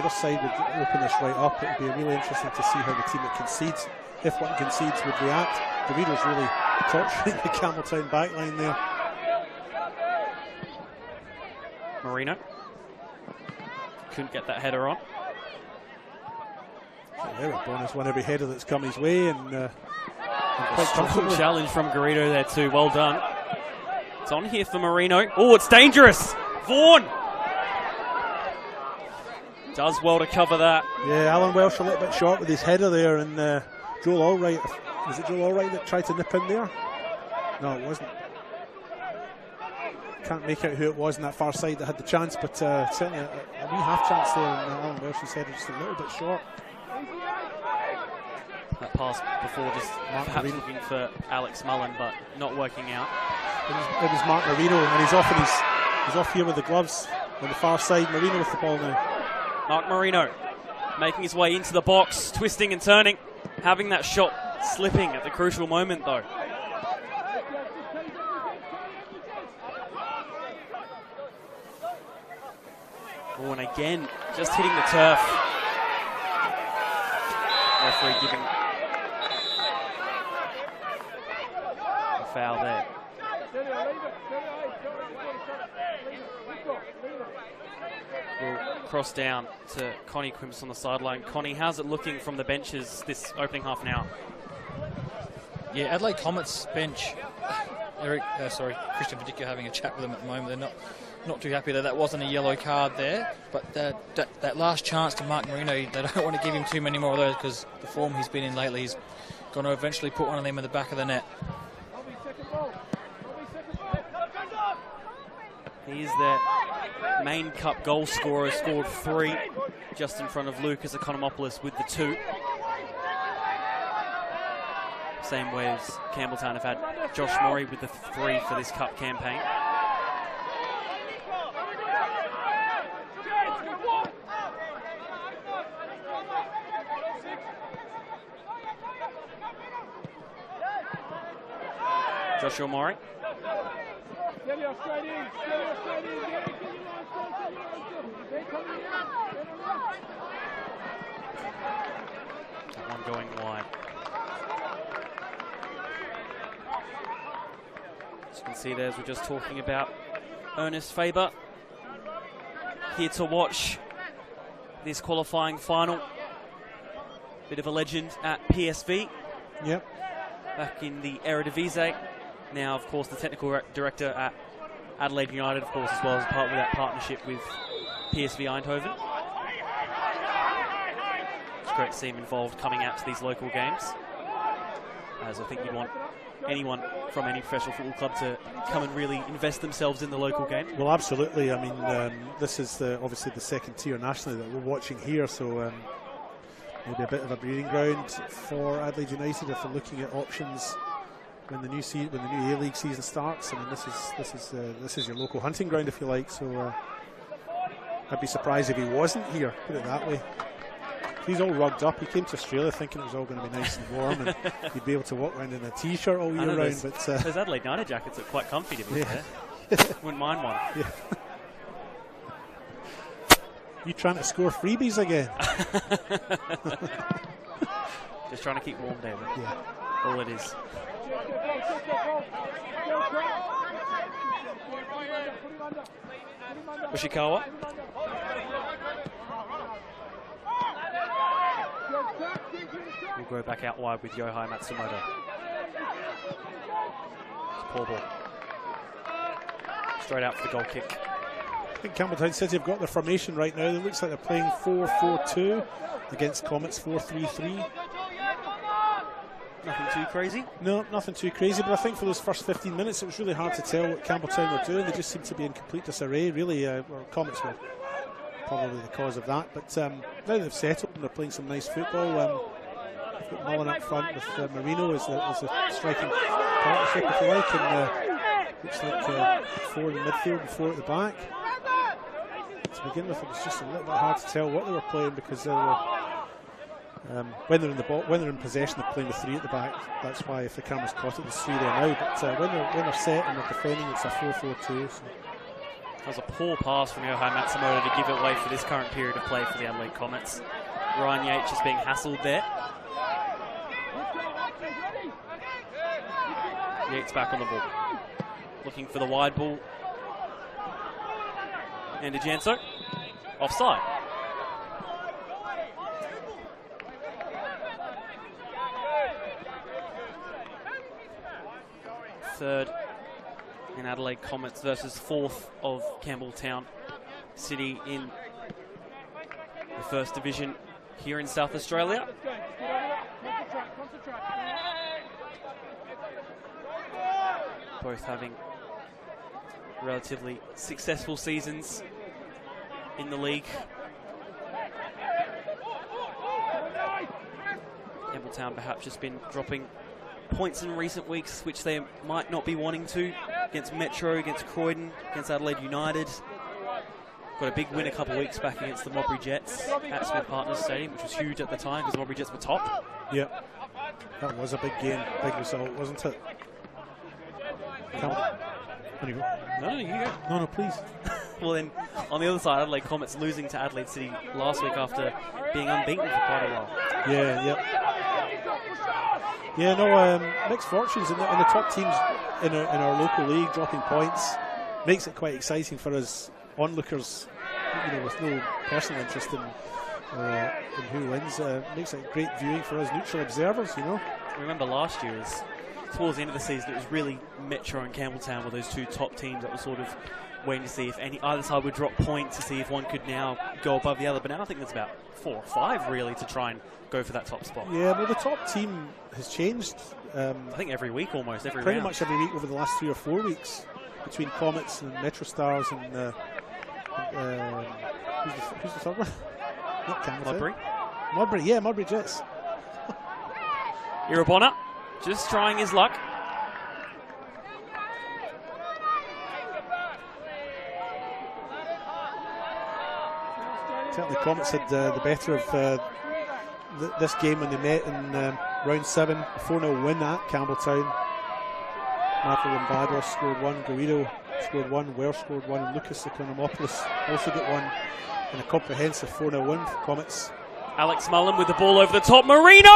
side would open this right up. It would be really interesting to see how the team that concedes, if one concedes, would react. Garrido's really torturing the Campbelltown backline there. Marino couldn't get that header on. Bonus won every header that's come his way, and quite strong challenge from Garrido there too. Well done. It's on here for Marino. Oh, it's dangerous. Vaughan does well to cover that. Yeah, Alan Welsh a little bit short with his header there, and Joel Allwright. Was it Joel Allwright that tried to nip in there? No, it wasn't. Can't make out who it was on that far side that had the chance, but certainly a wee half chance there, and Alan Welsh's header just a little bit short. That pass before just perhaps looking for Alex Mullen, but not working out. It was Mark Marino, and he's off here with the gloves on the far side. Marino with the ball now. Mark Marino making his way into the box, twisting and turning, having that shot slipping at the crucial moment though. Oh, and again, just hitting the turf. Referee giving a foul there. We'll cross down to Connie Quimps on the sideline. Connie, how's it looking from the benches this opening half an hour? Yeah, Adelaide Comets bench. Christian Vidicka having a chat with them at the moment. They're not too happy that wasn't a yellow card there, but that last chance to Mark Marino, they don't want to give him too many more of those because the form he's been in lately, he's going to eventually put one of them in the back of the net. He's their main cup goal scorer, scored 3 just in front of Lucas Economopoulos with the 2. Same way as Campbelltown have had Josh Murray with the 3 for this cup campaign. Joshua Murray. That one going wide. As you can see there, as we're just talking about, Ernest Faber here to watch this qualifying final. Bit of a legend at PSV. Yep. Back in the Eredivisie. Now, of course, the technical director at Adelaide United, of course, as well as part of that partnership with PSV Eindhoven. It's great to see him involved coming out to these local games, as I think you'd want anyone from any professional football club to come and really invest themselves in the local game. Well, absolutely. I mean, this is obviously the second tier nationally that we're watching here, so maybe a bit of a breeding ground for Adelaide United if they're looking at options when the new A-League season starts. I mean, this is your local hunting ground, if you like. So I'd be surprised if he wasn't here. Put it that way. He's all rugged up. He came to Australia thinking it was all going to be nice and warm, and he'd be able to walk around in a t-shirt all year round. But those Adelaide United jackets are quite comfy to be fair. Wouldn't mind one. Yeah. You trying to score freebies again? Just trying to keep warm, David. Yeah. All it is. Ushikawa. We'll go back out wide with Yohei Matsumoto. Poor ball. Straight out for the goal kick. I think Campbelltown City have got their formation right now. It looks like they're playing 4-4-2 against Comets 4-3-3. Nothing too crazy? No, nothing too crazy, but I think for those first 15 minutes it was really hard to tell what Campbelltown were doing. They just seemed to be in complete disarray, really. Comets were probably the cause of that, but now they've settled and they're playing some nice football. They've got Mullen up front with Marino as a striking partnership, if you like, and looks like 4 in the midfield and 4 at the back. To begin with, it was just a little bit hard to tell what they were playing, because they were, when they're in the ball, when they're in possession, they're playing with 3 at the back. That's why if the camera's caught it, there's 3 there now. But when they're set and they're defending, it's a 4-4-2. So. That was a poor pass from Yohei Matsumoto to give it away for this current period of play for the Adelaide Comets. Ryan Yates is being hassled there. Yates back on the ball, looking for the wide ball. And DeJanso, offside. Third in Adelaide Comets versus 4th of Campbelltown City in the First Division here in South Australia. Both having relatively successful seasons in the league. Campbelltown perhaps just been dropping points in recent weeks, which they might not be wanting to, against Metro, against Croydon, against Adelaide United. Got a big win a couple of weeks back against the Modbury Jets at Smith Partners Stadium, which was huge at the time because the Modbury Jets were top. Yeah, that was a big game, big result, wasn't it? No, you go. No, please. Well then, on the other side, Adelaide Comets losing to Adelaide City last week after being unbeaten for quite a while. Yeah, no, mixed fortunes in the top teams in our local league dropping points makes it quite exciting for us onlookers, with no personal interest in who wins. Makes it great viewing for us neutral observers, I remember last year, towards the end of the season, it was really Metro and Campbelltown were those 2 top teams that were sort of waiting to see if either side would drop points to see if one could now go above the other. But now I think there's about 4 or 5 really to try and go for that top spot. Yeah, well, the top team has changed. I think every week almost, pretty much every week over the last 3 or 4 weeks between Comets and Metro Stars and who's the third one? Not Campbelltown. Modbury, yeah, Modbury Jets. Irabona just trying his luck. Certainly Comets had the better of this game when they met in round 7. A 4-0 win at Campbelltown. Marco Lombardo scored 1, Guido scored 1, Ware scored 1, and Lucas Economopoulos also got 1 in a comprehensive 4-0 win for Comets. Alex Mullen with the ball over the top. Marino!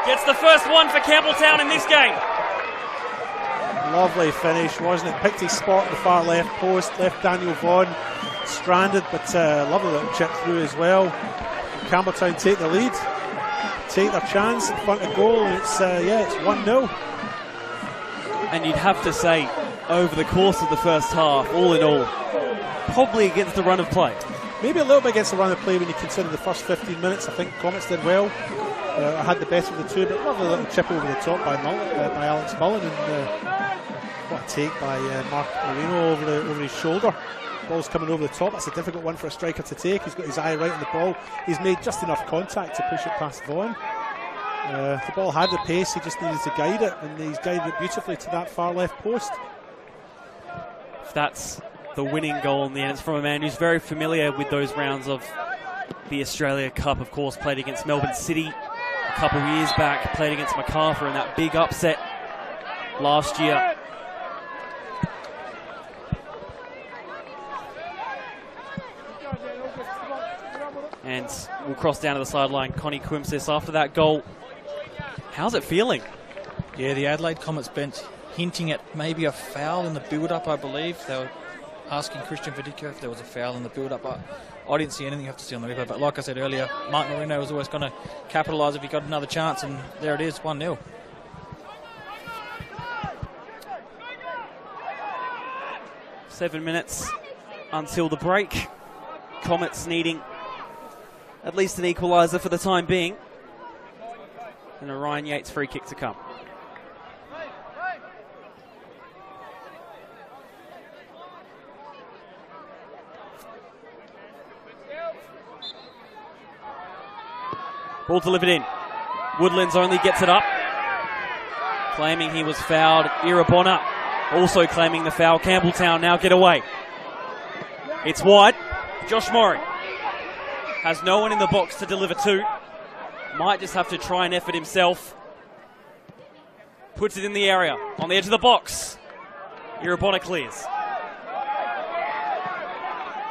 Gets the first one for Campbelltown in this game. Lovely finish, wasn't it? Picked his spot at the far left post, left Daniel Vaughan stranded, but lovely little chip through as well. Campbelltown take the lead, take their chance in front of goal, and it's 1-0. And you'd have to say, over the course of the first half, all in all, probably against the run of play. Maybe a little bit against the run of play when you consider the first 15 minutes. I think Comets did well. I had the better of the 2, but lovely little chip over the top by Alex Mullen, and what a take by Mark Marino over his shoulder. Ball's coming over the top. That's a difficult one for a striker to take. He's got his eye right on the ball. He's made just enough contact to push it past Vaughan. The ball had the pace, he just needed to guide it, and he's guided it beautifully to that far left post. That's the winning goal in the end. It's from a man who's very familiar with those rounds of the Australia Cup. Of course, played against Melbourne City a couple of years back, played against Macarthur in that big upset last year. And we'll cross down to the sideline. Connie Quimsis after that goal. How's it feeling? Yeah, the Adelaide Comets bench hinting at maybe a foul in the build-up, I believe. They were asking Christian Vidico if there was a foul in the build-up. I didn't see anything. You have to see on the replay. But like I said earlier, Mark Marino was always going to capitalise if he got another chance, and there it is, 1-0. 7 minutes until the break. Comets needing at least an equaliser for the time being. And a Ryan Yates free kick to come. Ball delivered in. Woodlands only gets it up. Claiming he was fouled. Irabona also claiming the foul. Campbelltown now get away. It's wide. Josh Murray has no one in the box to deliver to. Might just have to try and effort himself. Puts it in the area. On the edge of the box. Irabona clears.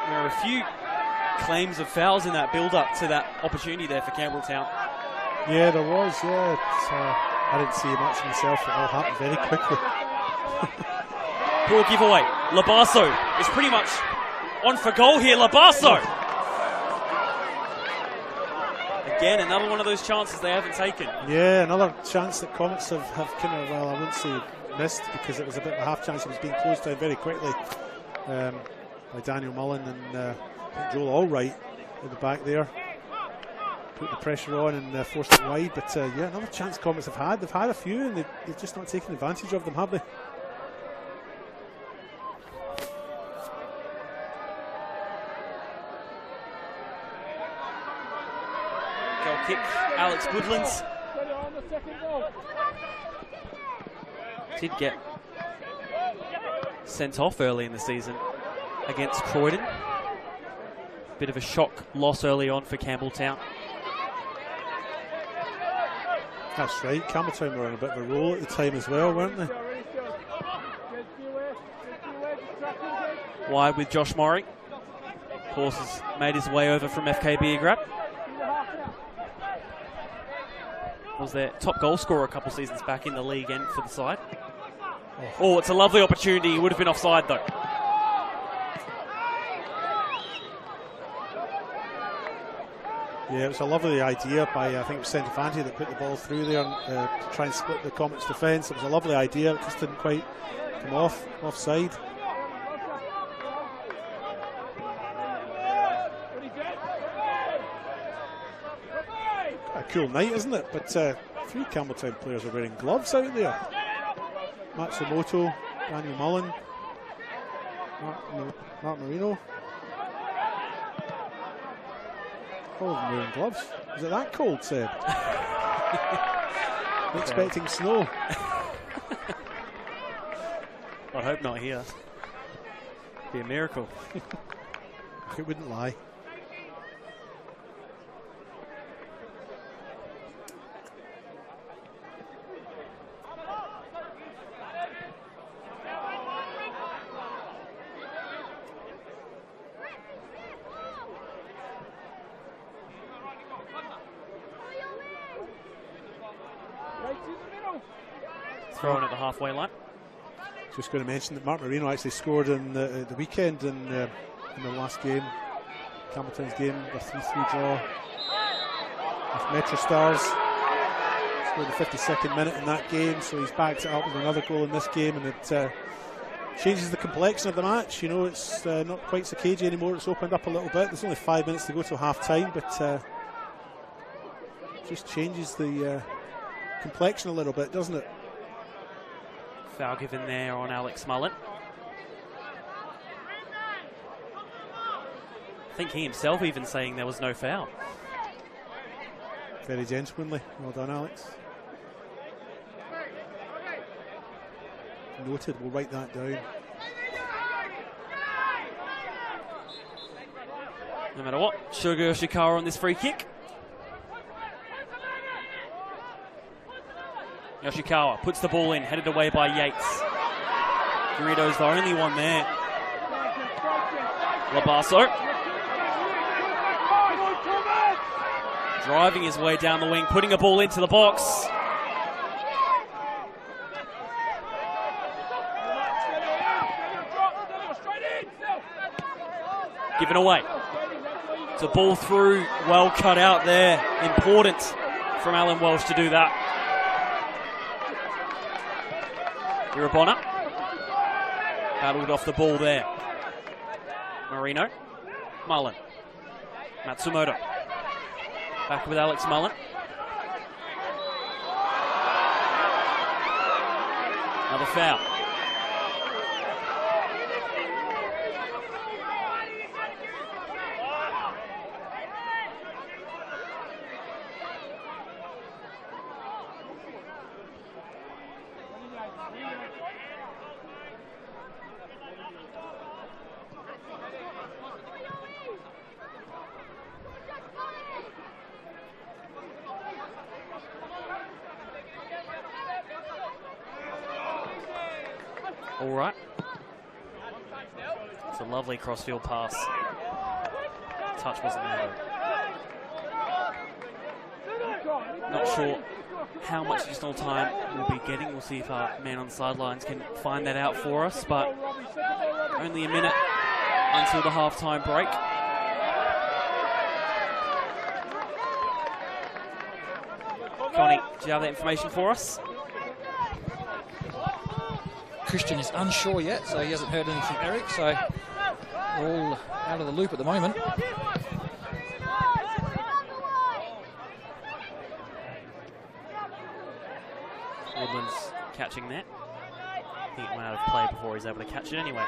There are a few claims of fouls in that build-up to that opportunity there for Campbelltown. Yeah, there was, yeah. I didn't see much myself. It all happened very quickly. Poor giveaway. Labasso is pretty much on for goal here. Labasso! Again, another one of those chances they haven't taken. Yeah, another chance that Comets have kind of, well, I wouldn't say missed, because it was a bit of a half chance. It was being closed down very quickly by Daniel Mullen and I think Joel Allwright at the back there. Put the pressure on and forced it wide. But yeah, another chance Comets have had. They've had a few and they've just not taken advantage of them, have they? Goal kick, Alex Woodlands. Did get sent off early in the season against Croydon. Bit of a shock loss early on for Campbelltown. That's right, Campbelltown were on a bit of a roll at the time as well, weren't they? Wide with Josh Murray. Of course, has made his way over from FKB grab. Was their top goal scorer a couple seasons back in the league end for the side. Oh, it's a lovely opportunity. He would have been offside though. Yeah, it was a lovely idea by, I think it was Centofanti that put the ball through there to try and split the Comets defence. It was a lovely idea, it just didn't quite come offside. A cool night, isn't it? But three Campbelltown players are wearing gloves out there. Matsumoto, Daniel Mullen, Mark Marino. All of them wearing gloves. Is it that cold, Seb? Expecting snow. I hope not here. Be a miracle. It wouldn't lie. Thrown at the halfway line. Just going to mention that Mark Marino actually scored in the weekend in the last game, Campbelltown's game, a 3-3 draw with Metro Stars. Scored the 52nd minute in that game, so he's backed it up with another goal in this game, and it changes the complexion of the match. You know, it's not quite so cagey anymore. It's opened up a little bit. There's only 5 minutes to go till half time, but just changes the complexion a little bit, doesn't it? Foul given there on Alex Mullen. I think he himself even saying there was no foul. Very gentlemanly. Well done, Alex. Noted. We'll write that down. No matter what, Shugo Yoshikawa on this free kick. Yoshikawa puts the ball in, headed away by Yates. Garrido's the only one there. Labasso. Driving his way down the wing, putting a ball into the box. Given away. It's a ball through, well cut out there. Important from Alan Welsh to do that. Irabona. Battled off the ball there. Marino. Mullen. Matsumoto. Back with Alex Mullen. Another foul. All right. It's a lovely crossfield pass. Touch wasn't there though. Not sure how much additional time we'll be getting. We'll see if our man on the sidelines can find that out for us, but only a minute until the half-time break. Connie, do you have that information for us? Christian is unsure yet, so he hasn't heard anything from Eric, so we're all out of the loop at the moment. Woodland's catching that. I think it went out of play before he's able to catch it anyway.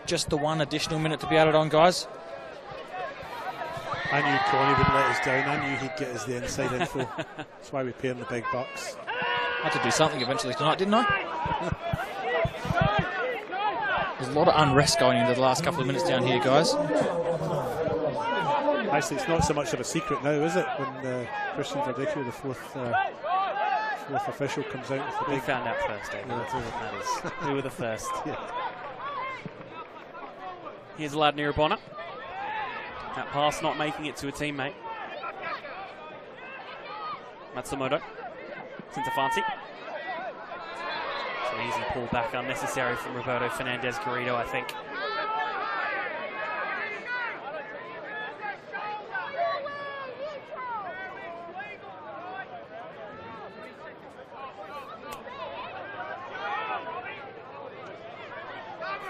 Just the one additional minute to be added on, guys. I knew Connie wouldn't let us down. I knew he'd get us the inside info. That's why we pay him the big bucks. Had to do something eventually tonight, didn't I? There's a lot of unrest going into the last couple of minutes down here, guys. Actually, it's not so much of a secret now, is it? When Christian Verdicchio, the fourth official, comes out with the We big... found out first, David. That's all that matters. We were the first. Yeah. Here's Ladner Bonner. That pass not making it to a teammate. Matsumoto. Sintafanti. It's an easy pull back, unnecessary from Roberto Fernandez Garrido, I think.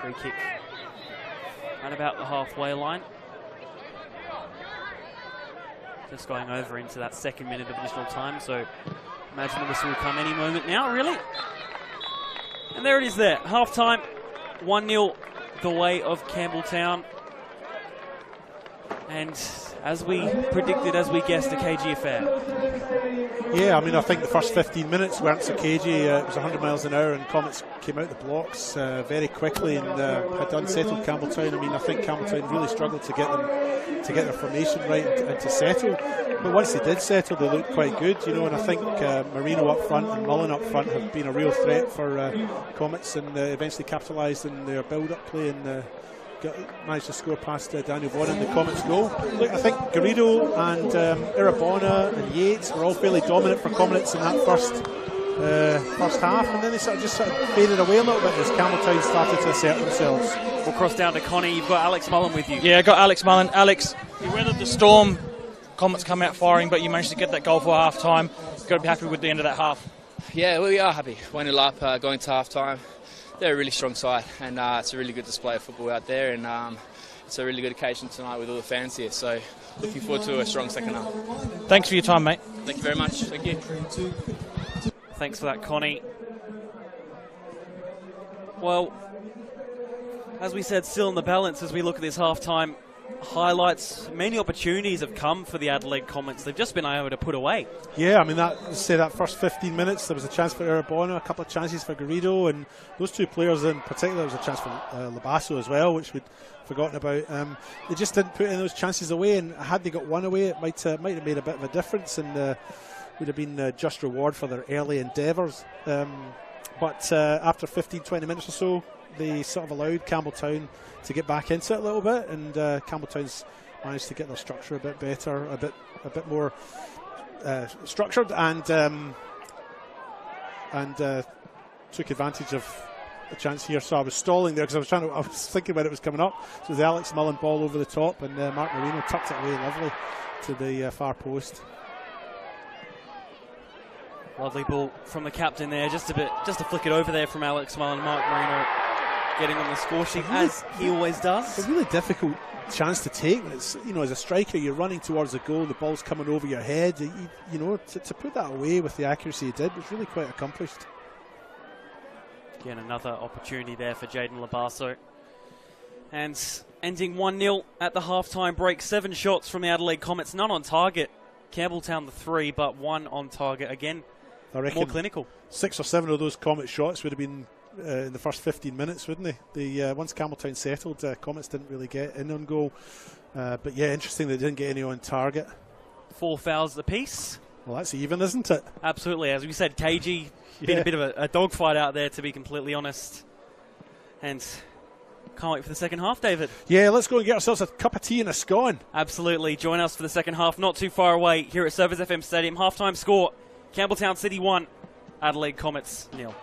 Free kick. At about the halfway line. Just going over into that second minute of additional time, so imagine the whistle will come any moment now, really. And there it is there, half-time, 1-0 the way of Campbelltown. And as we predicted, as we guessed, a cagey affair. Yeah, I mean, I think the first 15 minutes weren't so cagey. It was 100 miles an hour and Comets came out the blocks very quickly and had unsettled Campbelltown. I mean, I think Campbelltown really struggled to get their formation right and to settle. But once they did settle, they looked quite good, you know, and I think Marino up front and Mullen up front have been a real threat for Comets and eventually capitalised in their build-up play and managed to score past Daniel Vaughan in the Comets goal. Look, I think Garrido and Irabona and Yates were all fairly dominant for Comets in that first half, and then they sort of faded away a little bit as Campbelltown started to assert themselves. We'll cross down to Connie. You've got Alex Mullen with you. Yeah, I got Alex Mullen. Alex, you weathered the storm. Comets come out firing, but you managed to get that goal for half time. You've got to be happy with the end of that half. Yeah, we are happy. 1-0 up, going to half time. They're a really strong side, and it's a really good display of football out there, and it's a really good occasion tonight with all the fans here. So, looking forward to a strong second half. Thanks for your time, mate. Thank you very much. Thank you. Thanks for that, Connie. Well, as we said, still in the balance as we look at this half-time highlights. Many opportunities have come for the Adelaide Comets. They've just been able to put away. Yeah, I mean, that first 15 minutes, there was a chance for Irabona, a couple of chances for Garrido, and those two players in particular, there was a chance for Labasso as well, which we'd forgotten about. They just didn't put in those chances away, and had they got one away, it might have made a bit of a difference, and would have been just reward for their early endeavours. But after 15-20 minutes or so, they sort of allowed Campbelltown to get back into it a little bit, and Campbelltown's managed to get their structure a bit better, a bit more structured, and took advantage of a chance here, so I was stalling there because I was thinking when it was coming up. So it was the Alex Mullen ball over the top, and Mark Marino tucked it away lovely to the far post. Lovely ball from the captain there, just to flick it over there from Alex Mullen. Mark Marino getting on the score sheet as he always does. It's a really difficult chance to take. It's, as a striker, you're running towards the goal, the ball's coming over your head. To put that away with the accuracy he did was really quite accomplished. Again, another opportunity there for Jaden Labasso. And ending 1-0 at the halftime break. 7 shots from the Adelaide Comets, none on target. Campbelltown the 3, but 1 on target. Again, I reckon more clinical. 6 or 7 of those Comet shots would have been in the first 15 minutes, wouldn't they? Once Campbelltown settled, Comets didn't really get in on goal. But yeah, interesting they didn't get any on target. 4 fouls apiece. Well, that's even, isn't it? Absolutely. As we said, KG been a bit of a dogfight out there, to be completely honest. And can't wait for the second half, David. Yeah, let's go and get ourselves a cup of tea and a scone. Absolutely. Join us for the second half, not too far away, here at Service FM Stadium. Halftime score, Campbelltown City 1, Adelaide Comets 0.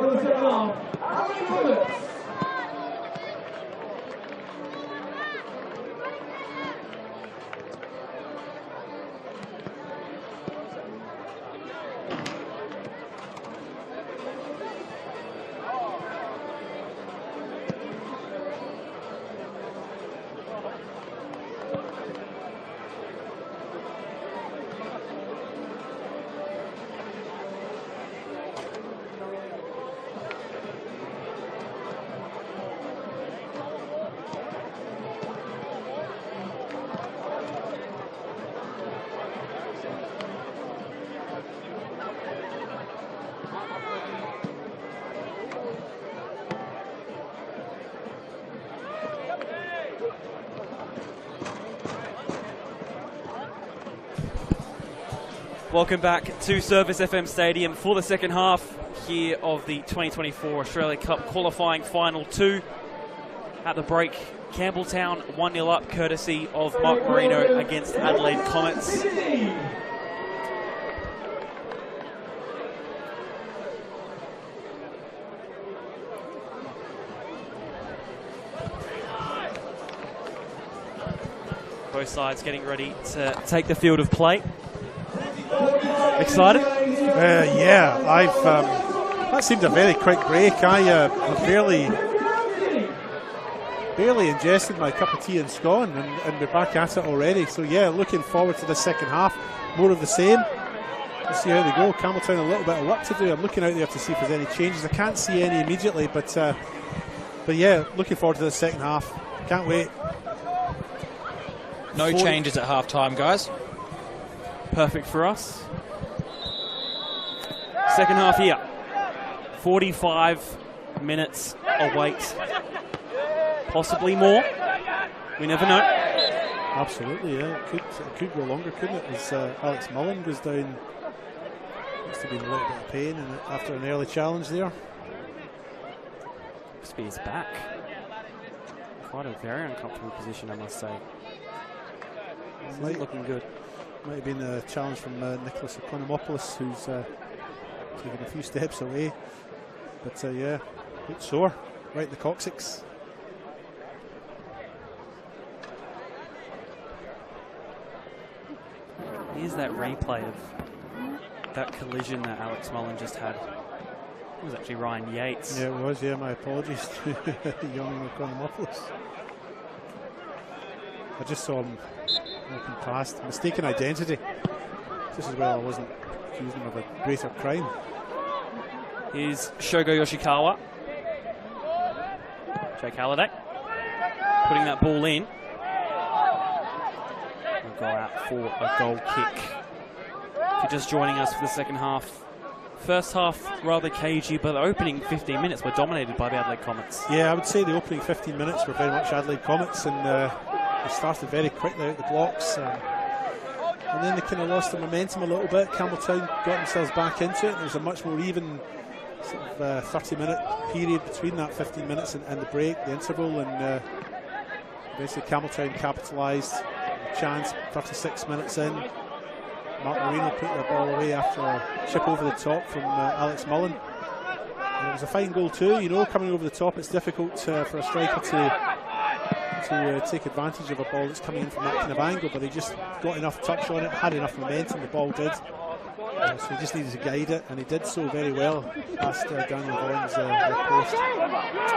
for the second half, Adelaide Comets. Welcome back to Service FM Stadium for the second half here of the 2024 Australia Cup qualifying final 2. At the break, Campbelltown 1-0 up courtesy of Mark Marino against Adelaide Comets. Both sides getting ready to take the field of play. Excited? Yeah, that seemed a very quick break. I barely ingested my cup of tea and scone, and we're back at it already. So yeah, looking forward to the second half. More of the same. Let's see how they go. Campbelltown a little bit of work to do. I'm looking out there to see if there's any changes. I can't see any immediately, but yeah, looking forward to the second half. Can't wait. No changes at half time, guys. Perfect for us. Second half here. 45 minutes await. Possibly more. We never know. Absolutely, yeah. It could go longer, couldn't it? As Alex Mullen goes down. Must have been a little bit of pain after an early challenge there. Spears back. Quite a very uncomfortable position, I must say. It's looking good. Might have been a challenge from Nicholas Economopoulos, who's taken a few steps away. But yeah, bit sore, right in the coccyx. Here's that replay of that collision that Alex Mullen just had. It was actually Ryan Yates. Yeah, it was. Yeah, my apologies to young Economopoulos. I just saw him walking past. Mistaken identity. This is where I wasn't accusing him of a greater crime. Here's Shogo Yoshikawa. Jake Halliday putting that ball in. We'll go out for a goal kick. If you're just joining us for the second half, first half rather cagey, but the opening 15 minutes were dominated by the Adelaide Comets. Yeah, I would say the opening 15 minutes were very much Adelaide Comets, and they started very quickly out the blocks. And then they kind of lost their momentum a little bit. Campbelltown got themselves back into it. There was a much more even sort of 30-minute period between that 15 minutes and the break, the interval, and basically Campbelltown capitalised. Chance 36 minutes in. Mark Marino put the ball away after a chip over the top from Alex Mullen. And it was a fine goal too. You know, coming over the top, it's difficult for a striker to take advantage of a ball that's coming in from that kind of angle, but he just got enough touch on it, had enough momentum, the ball did. So he just needed to guide it, and he did so very well past Daniel Vaughan's post.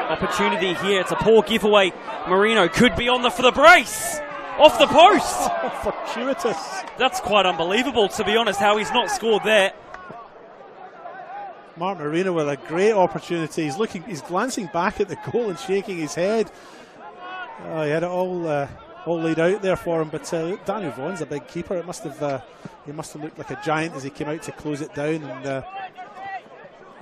Opportunity here, it's a poor giveaway. Marino could be on for the brace! Off the post! Fortuitous. That's quite unbelievable, to be honest, how he's not scored there. Mark Marino with a great opportunity. He's glancing back at the goal and shaking his head. Oh, he had it all laid out there for him, but Daniel Vaughan's a big keeper. He must have looked like a giant as he came out to close it down, and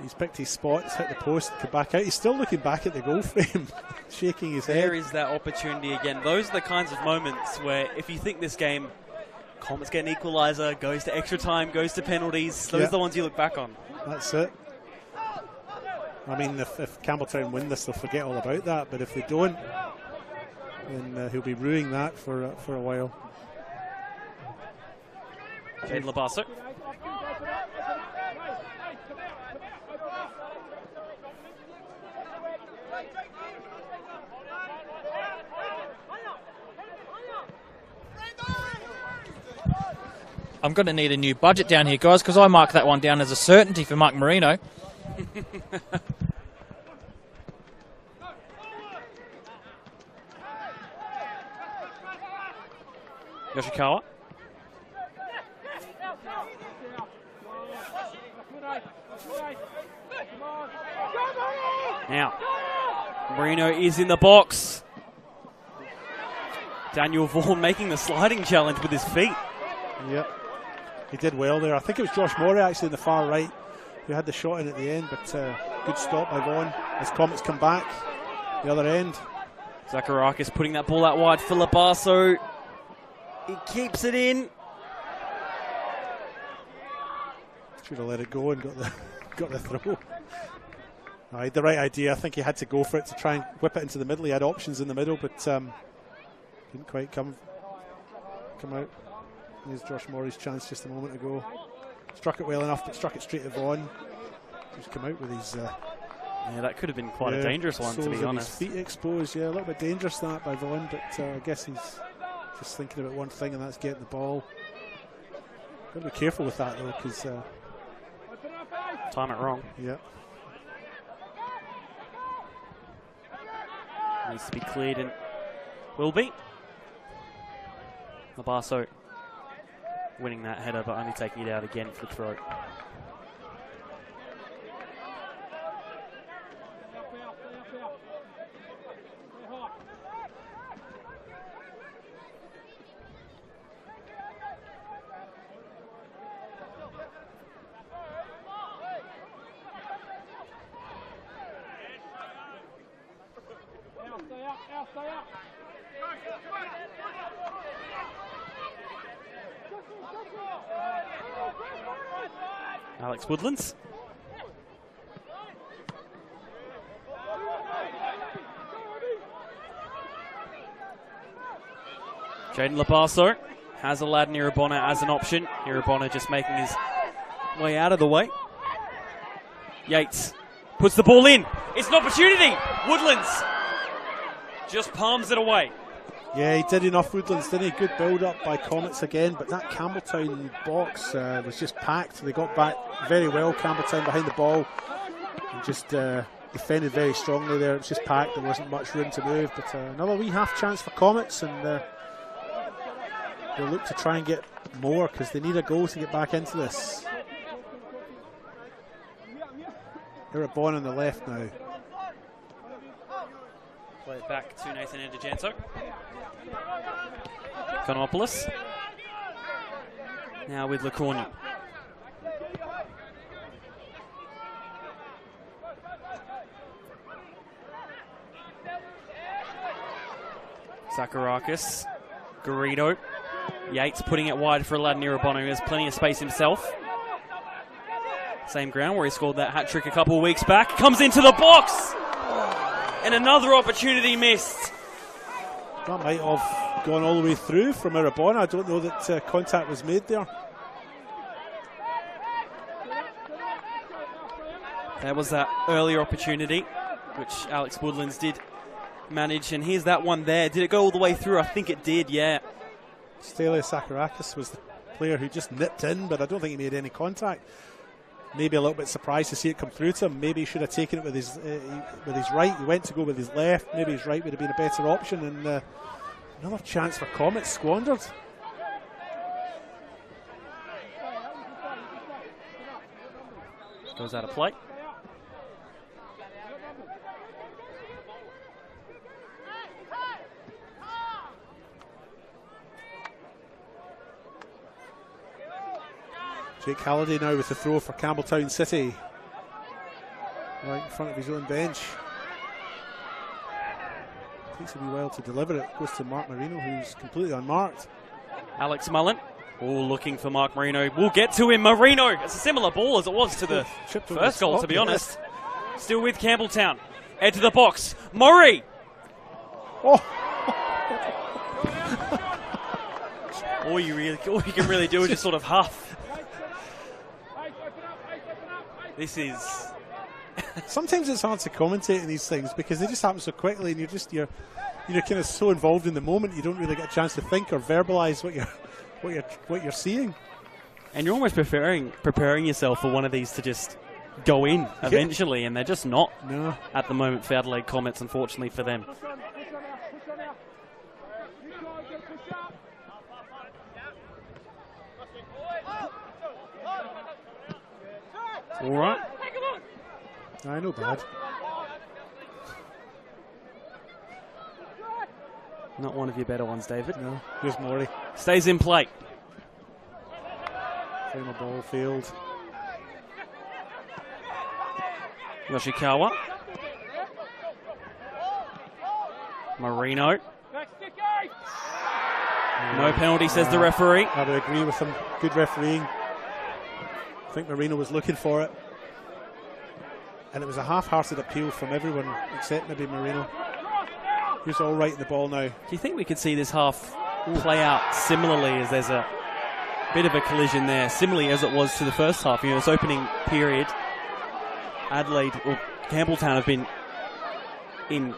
he's picked his spot, hit the post, come back out. He's still looking back at the goal frame, shaking his head. There is that opportunity again. Those are the kinds of moments where if you think this game, Comets get an equaliser, goes to extra time, goes to penalties, those are the ones you look back on. That's it. I mean, if Campbelltown win this, they'll forget all about that, but if they don't, then he'll be ruining that for a while. Jade Labasso. I'm going to need a new budget down here, guys, because I mark that one down as a certainty for Mark Marino. Yoshikawa. Now, Marino is in the box. Daniel Vaughan making the sliding challenge with his feet. Yep. He did well there. I think it was Josh Morey actually in the far right who had the shot in at the end, but good stop by Vaughan as Comets come back the other end. Zacharakis putting that ball out wide for Labasso. He keeps it in. Should have let it go and got the throw. He had the right idea. I think he had to go for it to try and whip it into the middle. He had options in the middle, but didn't quite come out. There's Josh Morey's chance just a moment ago. Struck it well enough, but struck it straight at Vaughan. Just come out with his... yeah, that could have been quite a dangerous one, to be honest. His feet exposed, yeah, a little bit dangerous that by Vaughan, but I guess he's just thinking about one thing, and that's getting the ball. Got to be careful with that, though, because... time it wrong. Yeah. Needs to be cleared and will be. Labasso winning that header, but only taking it out again for the throw. Alex Woodlands. Jaden Labasso has Aladdin Irabona as an option. Irabona just making his way out of the way. Yates puts the ball in. It's an opportunity. Woodlands just palms it away. Yeah, he did enough, Woodlands, didn't he? Good build-up by Comets again, but that Campbelltown box was just packed. They got back very well, Campbelltown behind the ball, and just defended very strongly there. It was just packed, there wasn't much room to move, but another wee half chance for Comets, and they'll look to try and get more, because they need a goal to get back into this. They're a Bon on the left now. Play it back to Nathan Indigenso. Konopoulos. Now with Lacornu. Zacharakis. Garrido. Yates putting it wide for Aladdin Irabona, who has plenty of space himself. Same ground where he scored that hat-trick a couple of weeks back. Comes into the box! And another opportunity missed. That might have gone all the way through from Irabona. I don't know that contact was made there. There was that earlier opportunity, which Alex Woodlands did manage. And here's that one there. Did it go all the way through? I think it did, yeah. Stelios Zacharakis was the player who just nipped in, but I don't think he made any contact. Maybe a little bit surprised to see it come through to him. Maybe he should have taken it with his right. He went to go with his left. Maybe his right would have been a better option. And another chance for Comets squandered. Goes out of play. Jake Halliday now with the throw for Campbelltown City. Right in front of his own bench. Takes a wee while to deliver it. Goes to Mark Marino, who's completely unmarked. Alex Mullen. Oh, looking for Mark Marino. We'll get to him. Marino. It's a similar ball as it was to the first goal, to be honest. Still with Campbelltown. Head to the box. Murray. Oh. all you can really do is just sort of huff. This is Sometimes it's hard to commentate on these things because they just happen so quickly, and you're kind of so involved in the moment you don't really get a chance to think or verbalise what you're seeing. And you're almost preparing yourself for one of these to just go in eventually, and they're just not at the moment for Adelaide Comets, unfortunately for them. All right. I know, bad. Not one of your better ones, David. No. Here's Maury. Stays in play. Final ball field. Yoshikawa. Marino. No penalty, says the referee. I would agree with him. Good refereeing. I think Marino was looking for it. And it was a half-hearted appeal from everyone except maybe Marino. He's all right in the ball now. Do you think we could see this half play out similarly, as there's a bit of a collision there, similarly as it was to the first half? You know, this opening period, Adelaide or Campbelltown have been in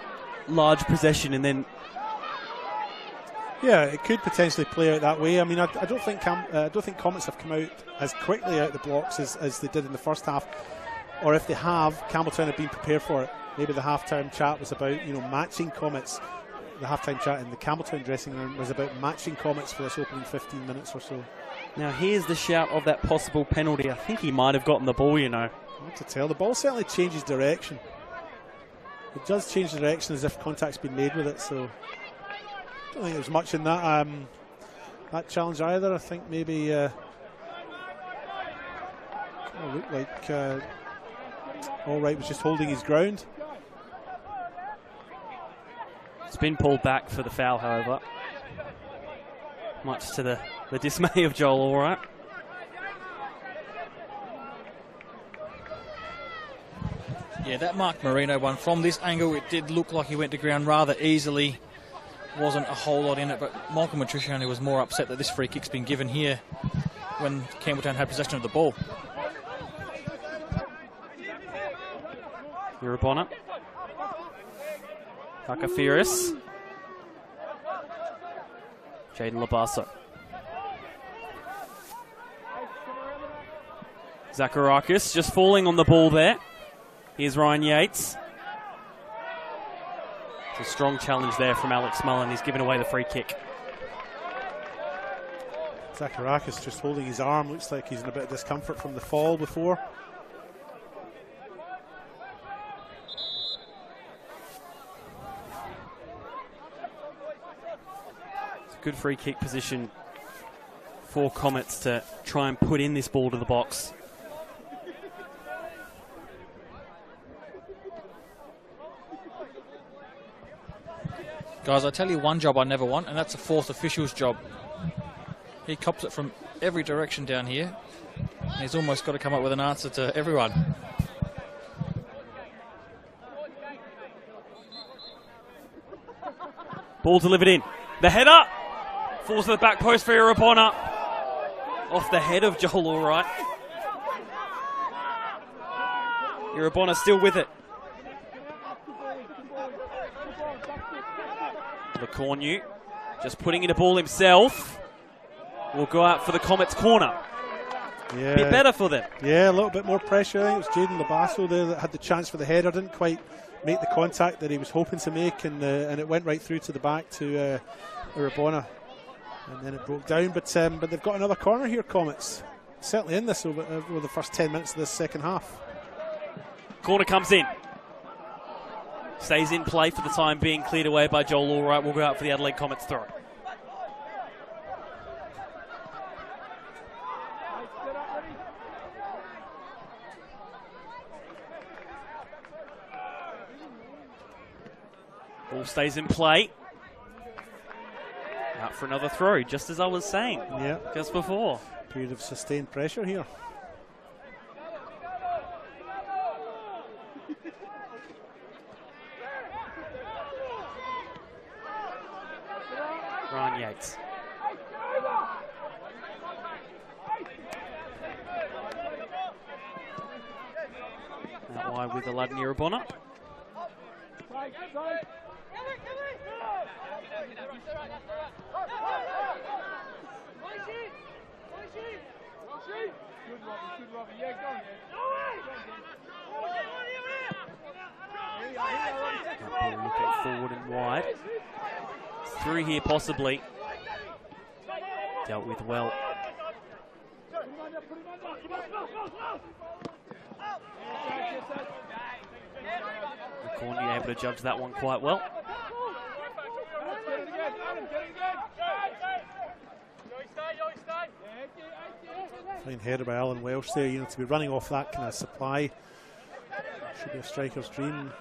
large possession, and then yeah, it could potentially play out that way. I mean, I don't think Comets have come out as quickly out the blocks as they did in the first half, or if they have, Campbelltown have been prepared for it. Maybe the half-time chat was about, you know, matching Comets. The half-time chat in the Campbelltown dressing room was about matching Comets for this opening 15 minutes or so. Now here's the shout of that possible penalty. I think he might have gotten the ball, you know. Hard to tell. The ball certainly changes direction. It does change direction as if contact's been made with it, so I don't think there was much in that that challenge either. I think maybe it looked like Allright was just holding his ground. It's been pulled back for the foul, however, much to the dismay of Joel Allright. Yeah, that Mark Marino one, from this angle, it did look like he went to ground rather easily. Wasn't a whole lot in it, but Michael Matriciani was more upset that this free kick's been given here when Campbelltown had possession of the ball. Urabona. Kakafiris. Jaden Labasso. Zacharakis just falling on the ball there. Here's Ryan Yates. It's a strong challenge there from Alex Mullen. He's given away the free kick. Zacharakis just holding his arm. Looks like he's in a bit of discomfort from the fall before. It's a good free kick position for Comets to try and put in this ball to the box. Guys, I tell you one job I never want, and that's a fourth official's job. He cops it from every direction down here, and he's almost got to come up with an answer to everyone. Ball delivered in. The header falls to the back post for Urabona. Off the head of Joel Allright. Urabona still with it. Lecornu just putting in a ball himself. Will go out for the Comets corner. Yeah. Bit better for them. Yeah, a little bit more pressure. I think it was Jaden Labasso there that had the chance for the header. Didn't quite make the contact that he was hoping to make, and it went right through to the back to Urabona. And then it broke down. But they've got another corner here, Comets. Certainly in this over the first 10 minutes of this second half. Corner comes in. Stays in play for the time being, cleared away by Joel Allright. Will go out for the Adelaide Comets throw. Ball stays in play. Out for another throw, just as I was saying. Yeah. Just before. Period of sustained pressure here. Ryan Yates. Wide with Aladdin Irabona. Looking forward and wide. Through here possibly. Dealt with well. McCorney able to judge that one quite well. Fine header by Alan Welsh there, you know, to be running off that kind of supply. Should be a striker's dream.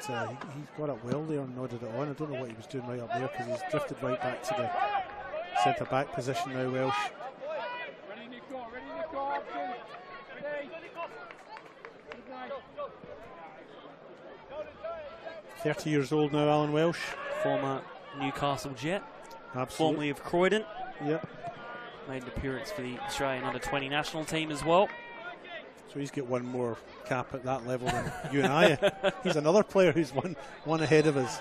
But, he got it well there and nodded it on. I don't know what he was doing right up there because he's drifted right back to the centre back position now, Welsh. 30 years old now, Alan Welsh. Former Newcastle Jet. Absolutely. Formerly of Croydon. Yep. Made an appearance for the Australian under-20 national team as well. So he's got one more cap at that level than you and I. He's another player who's one ahead of us.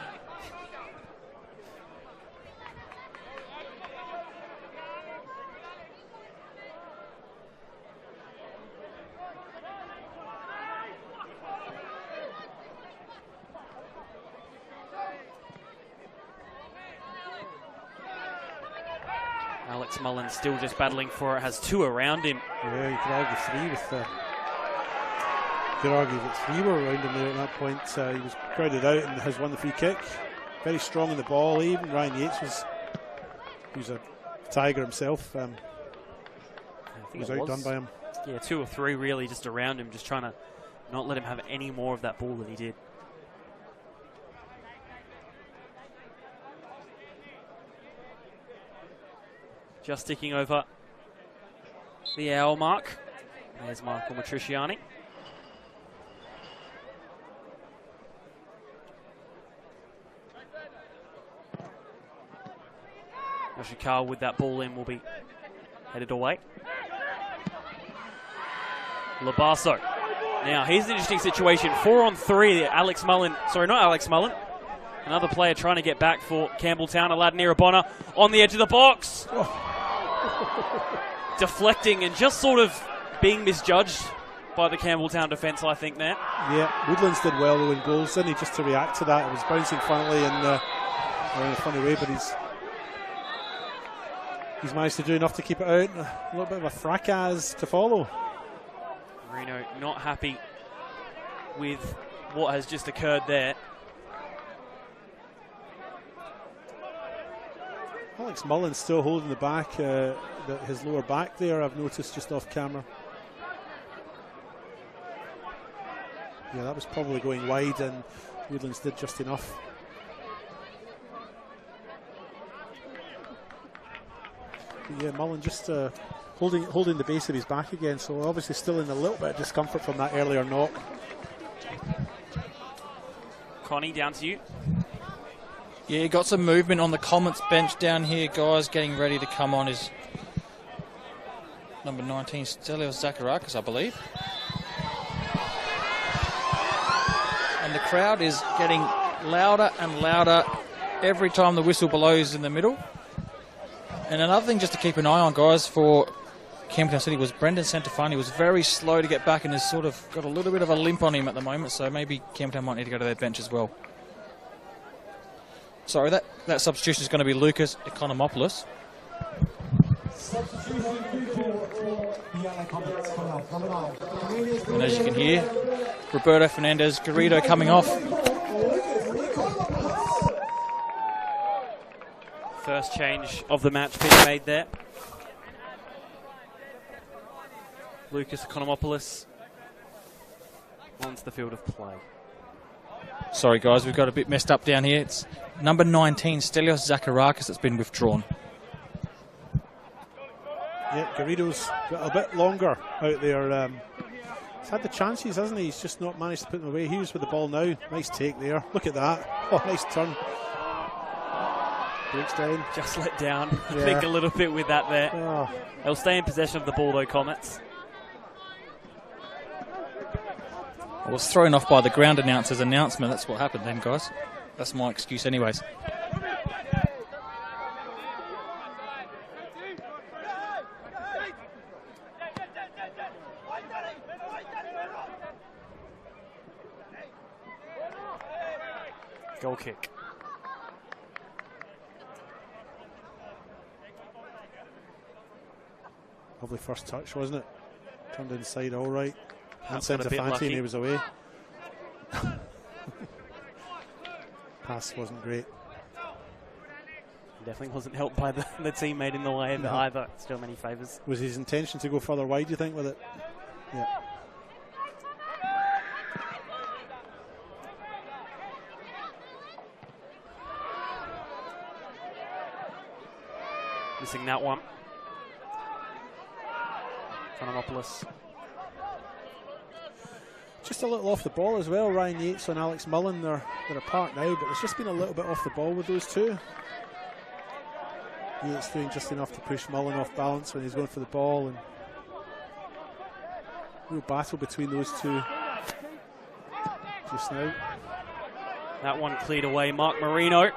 Alex Mullins still just battling for it, has two around him. Yeah, you could argue three with the... You could argue that three were around him there at that point. He was crowded out and has won the free kick. Very strong in the ball. Even Ryan Yates was a tiger himself. He was outdone by him. Yeah, two or three really just around him, just trying to not let him have any more of that ball than he did. Just ticking over the hour mark. There's Michael Matriciani. Yoshikawa with that ball in will be headed away. Labasso. Now, here's an interesting situation. 4-on-3. Alex Mullen. Sorry, not Alex Mullen. Another player trying to get back for Campbelltown. Aladdin Irabona on the edge of the box. Deflecting and just sort of being misjudged by the Campbelltown defence, I think, there. Yeah, Woodlands did well to win goals, didn't he, just to react to that. It was bouncing funnily and in a funny way, but he's managed to do enough to keep it out. A little bit of a fracas to follow. Marino not happy with what has just occurred there. Alex Mullins still holding the back, his lower back there, I've noticed just off camera. Yeah, that was probably going wide and Woodlands did just enough. But yeah, Mullen just holding the base of his back again, so obviously still in a little bit of discomfort from that earlier knock. Connie, down to you. Yeah, got some movement on the Comets bench down here, guys. Getting ready to come on is number 19, Stelios Zacharakis, I believe. And the crowd is getting louder and louder every time the whistle blows in the middle. And another thing just to keep an eye on, guys, for Campbelltown City was Brendan Santafani was very slow to get back and has sort of got a little bit of a limp on him at the moment, so maybe Campbelltown might need to go to their bench as well. Sorry, that substitution is going to be Lucas Economopoulos. And as you can hear, Roberto Fernandez Garrido coming off. First change of the match being made there. Lucas Economopoulos onto the field of play. Sorry, guys, we've got a bit messed up down here. It's number 19, Stelios Zacharakis, that's been withdrawn. Yeah, Garrido's got a bit longer out there. He's had the chances, hasn't he? He's just not managed to put them away. He's with the ball now. Nice take there. Look at that. Oh, nice turn. Breaks down. Just let down, I think, a little bit with that there. Oh. They'll stay in possession of the ball, though, Comets. I was thrown off by the ground announcer's announcement. That's what happened then, guys. That's my excuse anyways. Goal kick. Lovely first touch, wasn't it? Turned inside all right. And Got sent a to bit Fanti lucky. and he was away. Pass wasn't great. Definitely wasn't helped by the teammate in the way of either. Still many favours. Was his intention to go further wide, do you think, with it? Yeah. Missing that one. Phonomopoulos. Just a little off the ball as well. Ryan Yates and Alex Mullen, they're apart now, but there's just been a little bit off the ball with those two. Yates doing just enough to push Mullen off balance when he's going for the ball, and real battle between those two just now. That one cleared away. Mark Marino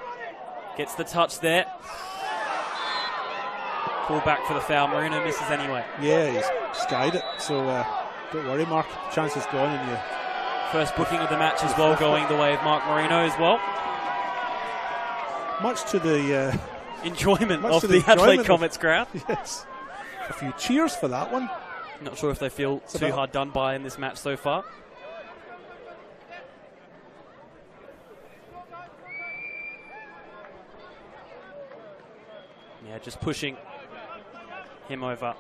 gets the touch there. Call back for the foul. Marino misses anyway. Yeah, he's skied it, so don't worry, Mark. Chance is gone, and you. First booking of the match as well, going the way of Mark Marino as well. Much to the enjoyment much of to the Adelaide enjoyment Comets crowd. Yes, a few cheers for that one. Not sure if they feel too hard done by in this match so far. Yeah, just pushing him over.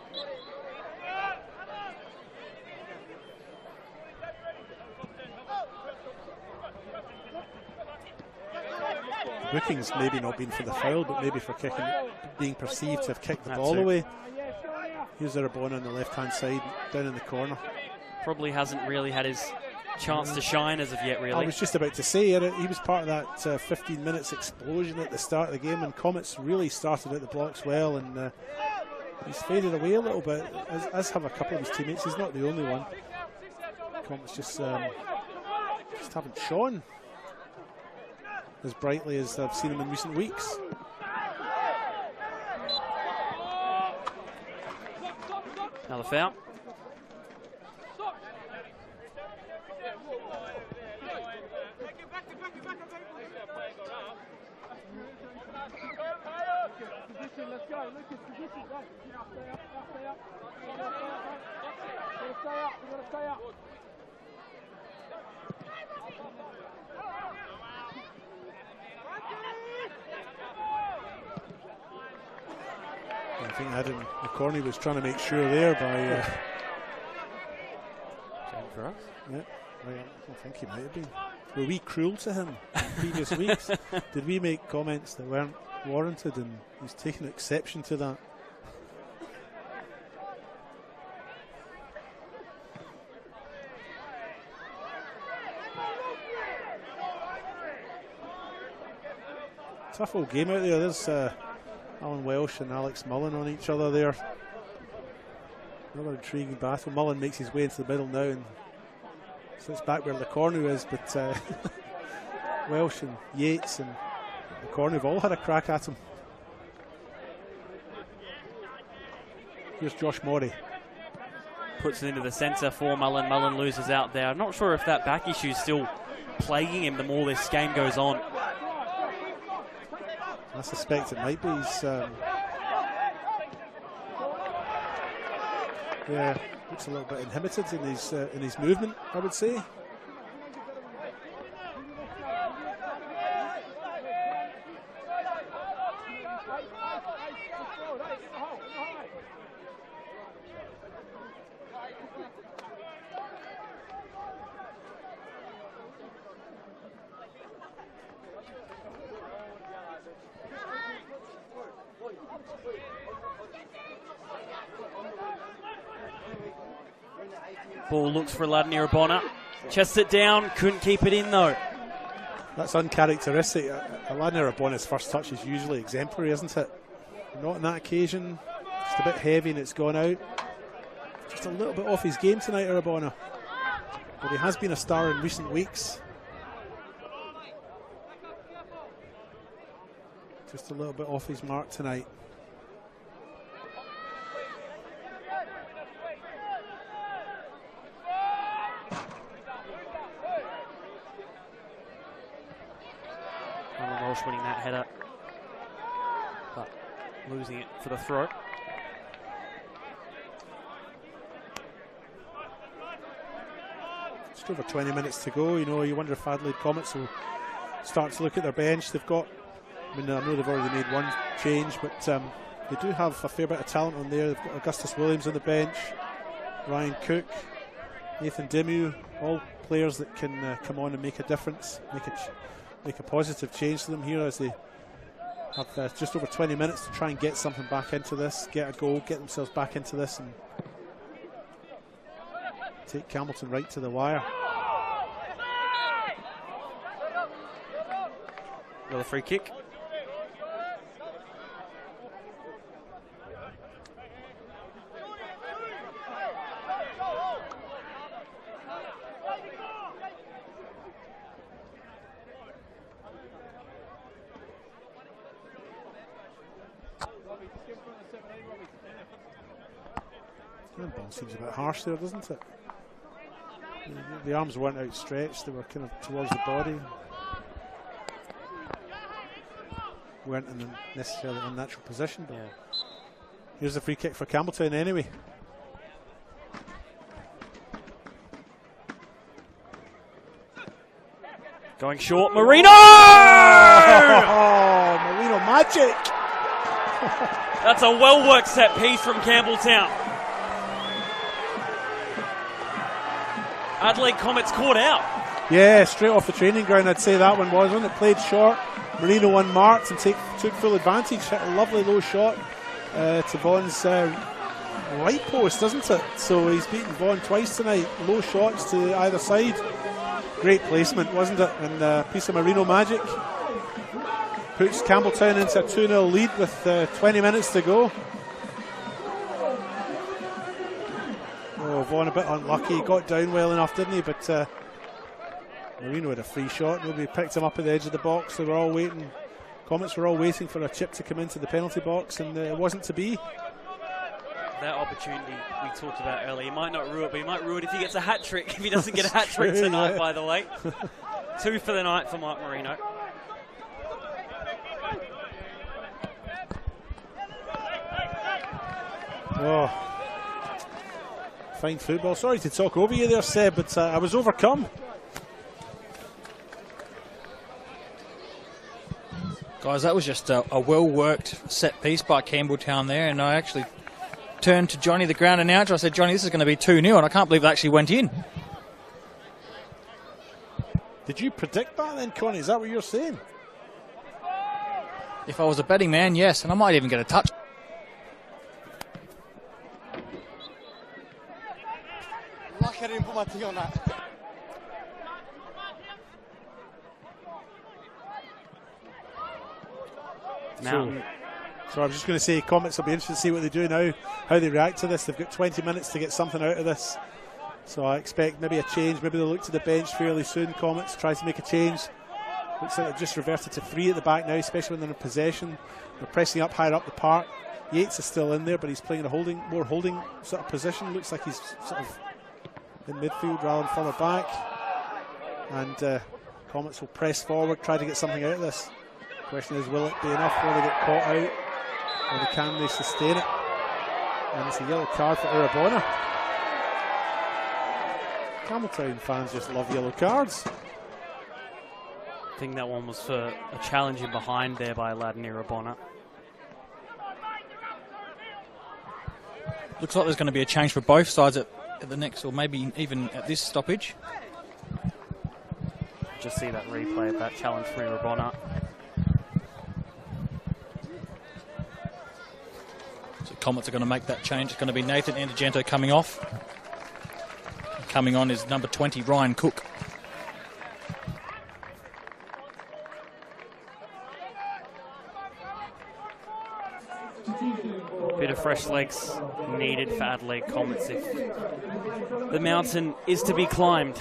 Booking's maybe not been for the foul, but maybe for kicking, being perceived to have kicked the ball away. Here's Arabona on the left-hand side, down in the corner. Probably hasn't really had his chance to shine as of yet, really. I was just about to say, he was part of that 15 minutes explosion at the start of the game, and Comets really started at the blocks well, and he's faded away a little bit, as have a couple of his teammates. He's not the only one. Comets just haven't shone as brightly as I've seen him in recent weeks. Another foul. Let's go, Lucas, position, go. Stay up. We've got to stay up. I think Adam McCorney was trying to make sure there by... for us? Yeah, I think he might have been. Were we cruel to him in previous weeks? Did we make comments that weren't warranted, and he's taken exception to that? Tough old game out there. There's Alan Welsh and Alex Mullen on each other there. Another intriguing battle. Mullen makes his way into the middle now and sits back where LeCornu is, but Welsh and Yates and LeCornu have all had a crack at him. Here's Josh Morey. Puts it into the centre for Mullen. Mullen loses out there. I'm not sure if that back issue is still plaguing him the more this game goes on. I suspect it might be. He's, yeah, looks a little bit inhibited in his movement, I would say. Ball looks for Ladnir Bonner. Chests it down, couldn't keep it in though. That's uncharacteristic. Ladnir Bonner's first touch is usually exemplary, isn't it? Not on that occasion. Just a bit heavy and it's gone out. Just a little bit off his game tonight, Arabona. but he has been a star in recent weeks. Just a little bit off his mark tonight. Walsh winning that header, but losing it for the throw. Just over 20 minutes to go. You know, you wonder if Adelaide Comets will start to look at their bench. They've got, I mean, I know they've already made one change, but they do have a fair bit of talent on there. They've got Augustus Williams on the bench, Ryan Cook, Nathan Demu, all players that can come on and make a difference, make a positive change to them here as they have just over 20 minutes to try and get something back into this, get a goal, get themselves back into this and take Campbelltown right to the wire. With a free kick. The ball seems a bit harsh there, doesn't it? The arms weren't outstretched, they were kind of towards the body. Weren't in a necessarily unnatural position. But here's a free kick for Campbelltown anyway. Going short, Marino! Oh, Marino magic! That's a well-worked set piece from Campbelltown. Adelaide Comets caught out. Yeah, straight off the training ground, I'd say that one was. When it played short, Marino won marked and took full advantage. Hit a lovely low shot to Vaughan's right post, doesn't it? So he's beaten Vaughan twice tonight. Low shots to either side. Great placement, wasn't it? And a piece of Marino magic. Puts Campbelltown into a 2-0 lead with 20 minutes to go. Oh, Vaughan a bit unlucky. He got down well enough, didn't he? But Marino had a free shot. Nobody picked him up at the edge of the box. They were all waiting. Comets were all waiting for a chip to come into the penalty box, and it wasn't to be. That opportunity we talked about earlier, he might not rue it, but he might rue it if he gets a hat-trick, if he doesn't get a hat-trick tonight, by the way. 2 for the night for Mike Marino. Oh, fine football. Sorry to talk over you there, Seb, but I was overcome. Guys, that was just a well-worked set piece by Campbelltown there, and I actually turned to Johnny, the ground announcer. I said, Johnny, this is going to be 2-0, and I can't believe it actually went in. Did you predict that then, Connie? Is that what you're saying? If I was a betting man, yes, and I might even get a touch. So I was just going to say, Comets will be interested to see what they do now, how they react to this. They've got 20 minutes to get something out of this. So I expect maybe a change. Maybe they'll look to the bench fairly soon. Comets try to make a change. Looks like they've just reverted to 3 at the back now, especially when they're in possession. They're pressing up higher up the park. Yates is still in there, but he's playing a more holding sort of position. Looks like he's sort of in midfield rather than further back. And Comets will press forward, try to get something out of this. Question is, will it be enough? Will they get caught out? Or can they sustain it? And it's a yellow card for Irabona. Campbelltown fans just love yellow cards. I think that one was for a challenge in behind there by Aladdin Irabona. Looks like there's going to be a change for both sides at the next, or maybe even at this stoppage. Just see that replay of that challenge for Irabona. So Comets are going to make that change. It's going to be Nathan Antigento coming off. Coming on is number 20, Ryan Cook. Bit of fresh legs needed for Adelaide Comets if the mountain is to be climbed.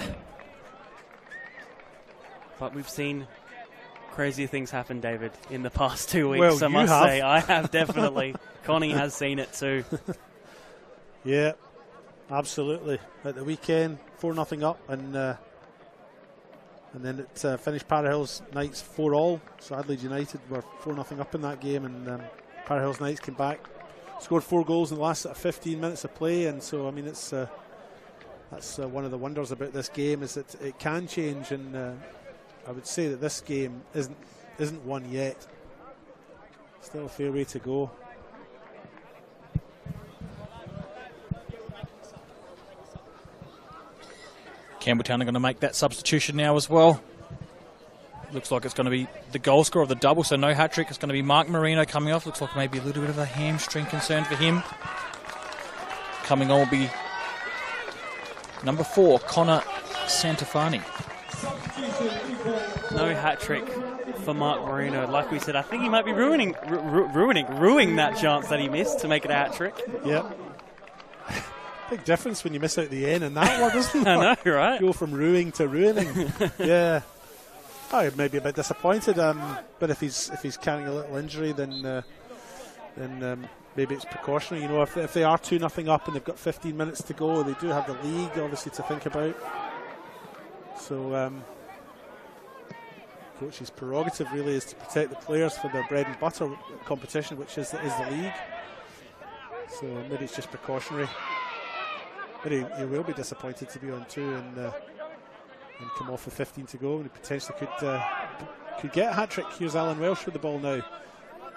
But we've seen crazier things happen, David, in the past 2 weeks, Well, I must say. I have definitely. Connie has seen it too. Yeah, absolutely. At the weekend, 4-0 up, and then it finished Para Hills Knights 4-all. So Adelaide United were 4-0 up in that game, and Para Hills Knights came back, scored 4 goals in the last 15 minutes of play. And so, I mean, it's that's one of the wonders about this game, is that it can change. And I would say that this game isn't won yet. Still a fair way to go. Campbelltown are going to make that substitution now as well. Looks like it's going to be the goal scorer of the double, so no hat-trick. It's going to be Mark Marino coming off. Looks like maybe a little bit of a hamstring concern for him. Coming on will be number 4, Connor Santafani. No hat-trick for Mark Marino. Like we said, I think he might be ruining that chance that he missed to make it a hat-trick. Yep. Big difference when you miss out the N in that word, isn't there? I know, right? Go from ruining to ruining. Yeah. I may be a bit disappointed, but if he's carrying a little injury, then maybe it's precautionary. You know, if they are 2-0 up and they've got 15 minutes to go, they do have the league obviously to think about. So coach's prerogative really is to protect the players for their bread and butter competition, which is the league. So maybe it's just precautionary. But he will be disappointed to be on 2 and come off with 15 to go, and he potentially could get a hat-trick. Here's Alan Welsh with the ball now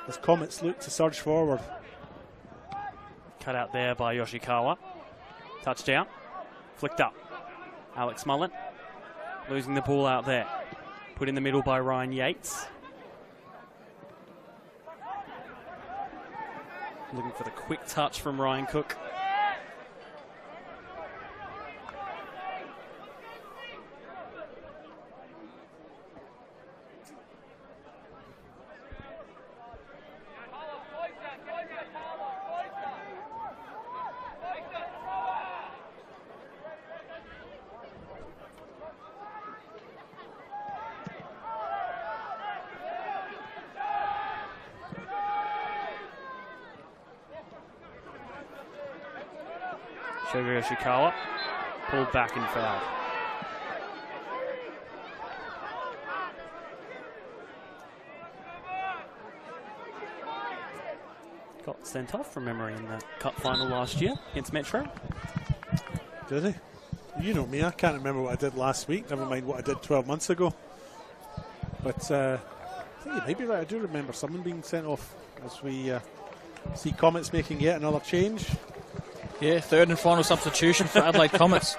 as Comets look to surge forward. Cut out there by Yoshikawa. Touchdown. Flicked up. Alex Mullen losing the ball out there. Put in the middle by Ryan Yates. Looking for the quick touch from Ryan Cook. Shogo Yoshikawa pulled back and fouled. Got sent off from memory in the cup final last year against Metro. Did he? You know me, I can't remember what I did last week, never mind what I did 12 months ago. But I think you might be right, I do remember someone being sent off as we see Comets making yet another change. Yeah, 3rd and final substitution for Adelaide Comets.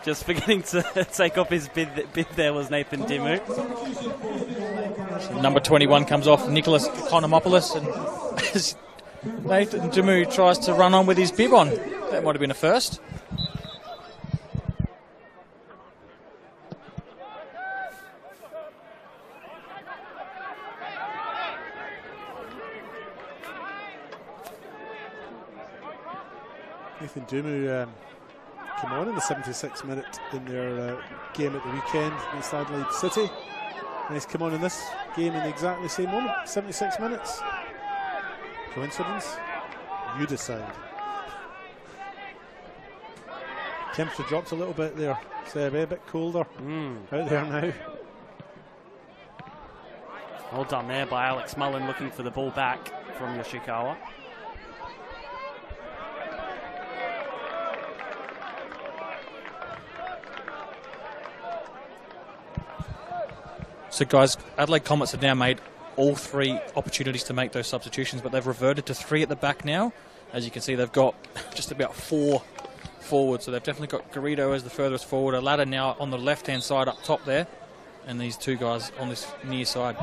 Just beginning to take off his bid there was Nathan Dimu. Number 21 comes off, Nicholas Economopoulos, and as Nathan Dimu tries to run on with his bib on. That might have been a first. Nathan Dumu came on in the 76th minute in their game at the weekend against Adelaide City. And he's come on in this game in the exactly same moment, 76 minutes. Coincidence? You decide. Temperature dropped a little bit there, so a bit colder out there now. Well done there by Alex Mullen, looking for the ball back from Yoshikawa. So guys, Adelaide Comets have now made all 3 opportunities to make those substitutions, but they've reverted to 3 at the back now. As you can see, they've got just about 4 forwards, so they've definitely got Garrido as the furthest forward, a ladder now on the left-hand side up top there, and these 2 guys on this near side.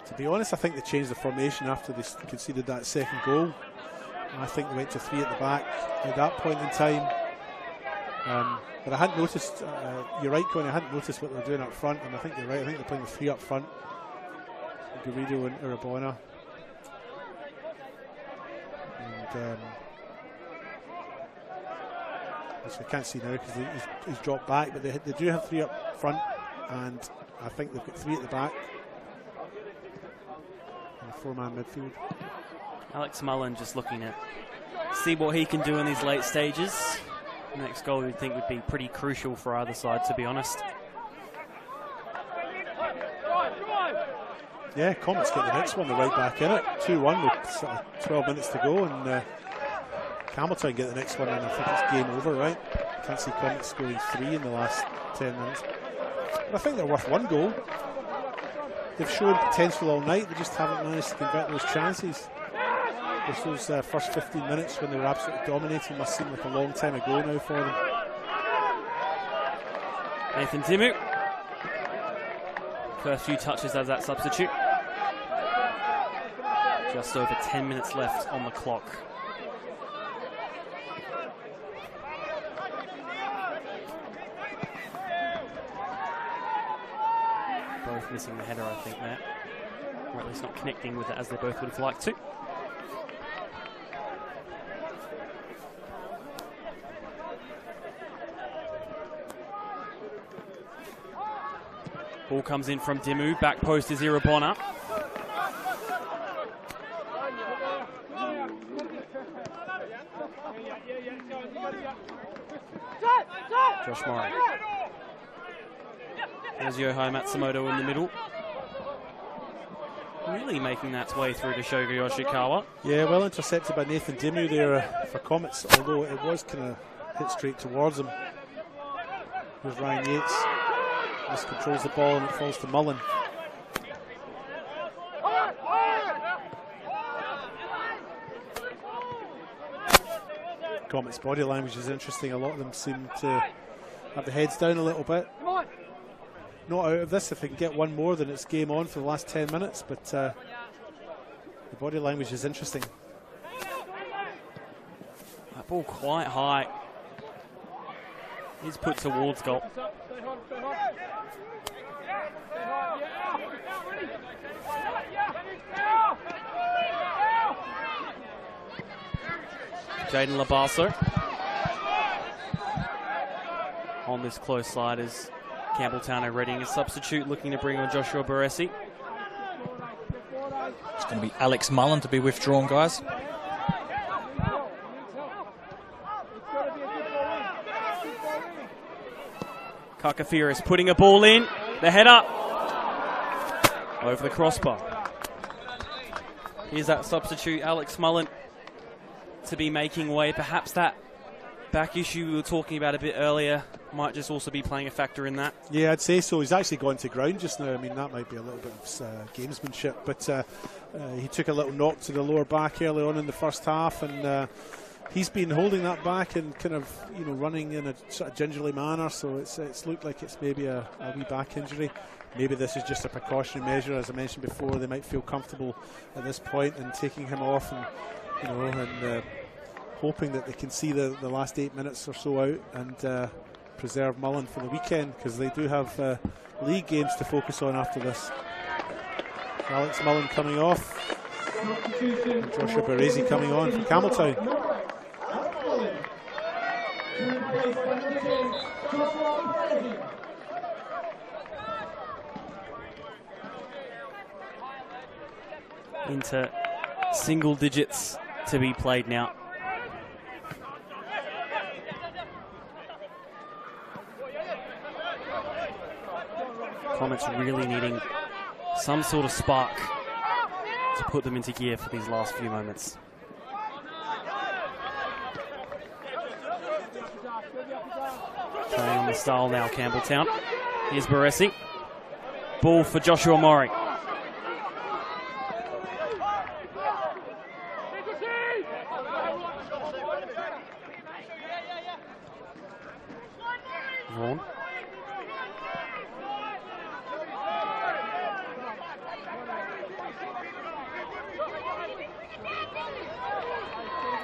To be honest, I think they changed the formation after they conceded that second goal. I think they went to 3 at the back at that point in time. But I hadn't noticed, you're right, Connie, I hadn't noticed what they were doing up front, and I think you're right, I think they're playing with 3 up front. Garrido and Urabona. And which I can't see now because he's dropped back, but they do have 3 up front, and I think they've got 3 at the back. And a 4-man midfield. Alex Mullen just looking to see what he can do in these late stages. Next goal you'd think would be pretty crucial for either side, to be honest. Yeah, Comets get the next one, they're right back in it. 2-1 with sort of 12 minutes to go, and Campbelltown get the next one, and I think it's game over, right? Can't see Comets scoring 3 in the last 10 minutes. But I think they're worth 1 goal. They've shown potential all night, they just haven't managed to convert those chances. Those first 15 minutes when they were absolutely dominating must seem like a long time ago now for them. Nathan Dimu. First few touches as that substitute. Just over 10 minutes left on the clock. Both missing the header, I think, there. Or at least not connecting with it as they both would have liked to. Ball comes in from Dimu, back post is Irabona. Josh Murray. There's Yohei Matsumoto in the middle. Really making that way through to Shogo Yoshikawa. Yeah, well intercepted by Nathan Dimu there for Comets, although it was kind of hit straight towards him. Here's Ryan Yates. Just controls the ball and it falls to Mullen. Comets' body language is interesting. A lot of them seem to have the heads down a little bit. Not out of this. If they can get 1 more, then it's game on for the last 10 minutes. But the body language is interesting. That ball quite high. He's put towards goal. Jaden Labasso. On this close slide is Campbelltown are readying a substitute, looking to bring on Joshua Baresi. It's going to be Alex Mullen to be withdrawn, guys. Kakafiris putting a ball in. The header. Over the crossbar. Here's that substitute, Alex Mullen, to be making way. Perhaps that back issue we were talking about a bit earlier might just also be playing a factor in that. Yeah, I'd say so. He's actually gone to ground just now. I mean, that might be a little bit of gamesmanship, but he took a little knock to the lower back early on in the first half, and he's been holding that back and kind of, running in a sort of gingerly manner. So it's looked like it's maybe a wee back injury. Maybe this is just a precautionary measure. As I mentioned before, they might feel comfortable at this point and taking him off, and hoping that they can see the last 8 minutes or so out and preserve Mullen for the weekend, because they do have league games to focus on after this. Alex Mullen coming off, and Joshua Baresi coming on for Campbelltown. Into single digits to be played now. Comets really needing some sort of spark to put them into gear for these last few moments. Playing on the style now, Campbelltown. Here's Baresi. Ball for Joshua Murray. Vaughan.